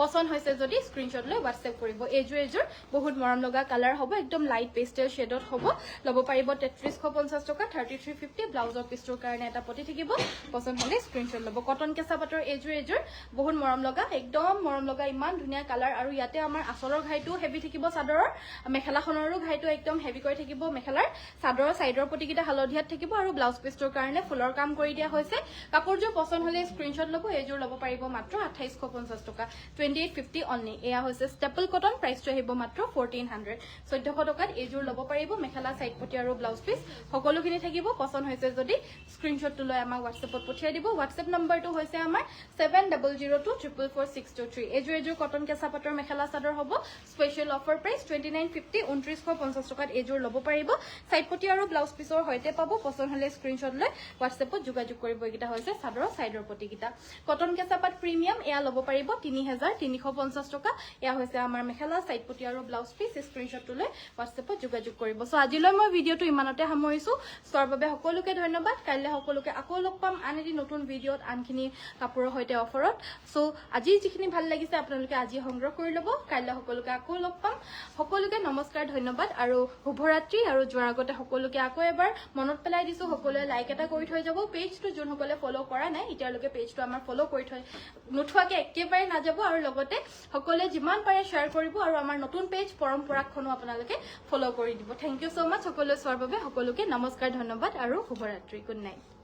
পছন্দ হৈছে যদি স্ক্ৰিনশ্বট লৈ WhatsApp কৰিব এইযোৰ বহুত মৰম লগা কালাৰ হ'ব একদম লাইট পেষ্টেল শেডত হ'ব ল'ব পাৰিব 3350 টকা 3350 ব্লাউজৰ পিছটোৰ কাৰণে এটা পটি থাকিব পছন্দ হলে স্ক্ৰিনশ্বট ল'ব কটন কেঁচা পাটৰ এইযোৰ বহুত মৰম লগা একদম মৰম লগা ইমান ধুনীয়া কালাৰ আৰু ইয়াতে আমাৰ আসলৰ ঘাইটো হেভি থাকিব চাদৰৰ মেখেলাখনৰো ঘাইটো একদম হেভি কৰি থাকিব মেখেলাৰ চাদৰৰ সাইডৰ পটিকিটা হালধিয়াত থাকিব আৰু ব্লাউজ পিছটোৰ কাৰণে ফুলৰ কাম কৰি দিয়া হৈছে কাপোৰযোৰ পছন্দ হলে স্ক্ৰিনশ্বট ল'ব এইযোৰ ল'ব পাৰিব মাত্ৰ 2850 টকা 2850 অনলি এয়া হৈছে ষ্টেপল কটন প্ৰাইসটো আহিব মাত্ৰ 1400 1400 টকাত এইযোৰ ল'ব পাৰিব মেখেলা সাইড পটি আৰু ব্লাউজ পিছ সকলোখিনি থাকিব পছন্দ হৈছে যদি স্ক্ৰিনশ্বটটো লৈ আমাক WhatsAppত পঠিয়াই দিব WhatsApp নম্বৰটো হৈছে আমাৰ 7002444623 এইযোৰ কটন কেঁচা পাটৰ মেখেলা চাদৰ হ'ব স্পেশাল অফাৰ প্ৰাইস 2950 2950 টকাত এইযোৰ ল'ব পাৰিব সাইড পটি আৰু ব্লাউজ পিছৰ হৈতে পাব পছন্দ হলে স্ক্ৰিনশ্বট লৈ WhatsAppত যোগাযোগ কৰিব এইকিটা হৈছে চাদৰৰ সাইডৰ পটিকিটা কটন কেঁচা পাট প্ৰিমিয়াম এয়া ল'ব পাৰিব 3350 টকা এয়া হৈছে আমাৰ মেখেলা সাইড পটি আৰু ব্লাউজ পিছ স্ক্ৰিনশ্বটটো লৈ WhatsAppত যোগাযোগ কৰিব সো আজিলৈ মই ভিডিওটো ইমানতে সামৰিছো চোৱাৰ বাবে সকলোকে ধন্যবাদ কাইলৈ সকলোকে আকৌ লগ পাম আন এটি নতুন ভিডিওত আনখিনি কাপোৰৰ হৈতে অফাৰত সো আজি যিখিনি ভাল লাগিছে আপোনালোকে আজি সংগ্ৰহ কৰি ল'ব কাইলৈ সকলোকে আকৌ লগ পাম সকলোকে নমস্কাৰ ধন্যবাদ আৰু শুভৰাত্ৰি আৰু যোৱাৰ আগতে সকলোকে আকৌ এবাৰ মনত পেলাই দিছো সকলোৱে লাইক এটা কৰি থৈ যাব পেজটো যোনসকলে ফলো কৰা নাই এতিয়ালৈকে পেজটো আমাৰ ফলো কৰি থৈ নোঠোৱাকে একেবাৰে নাযাব আৰু লগতে সকলোৱে যিমান পাৰে শ্বেয়াৰ কৰিব আৰু আমাৰ নতুন পেজ পৰম্পৰাখনো আপোনালোকে ফলো কৰি দিব থ্যাংক ইউ সো মাচ সকলোৱে চোৱাৰ বাবে সকলোকে নমস্কাৰ ধন্যবাদ আৰু শুভৰাত্ৰি গুড নাইট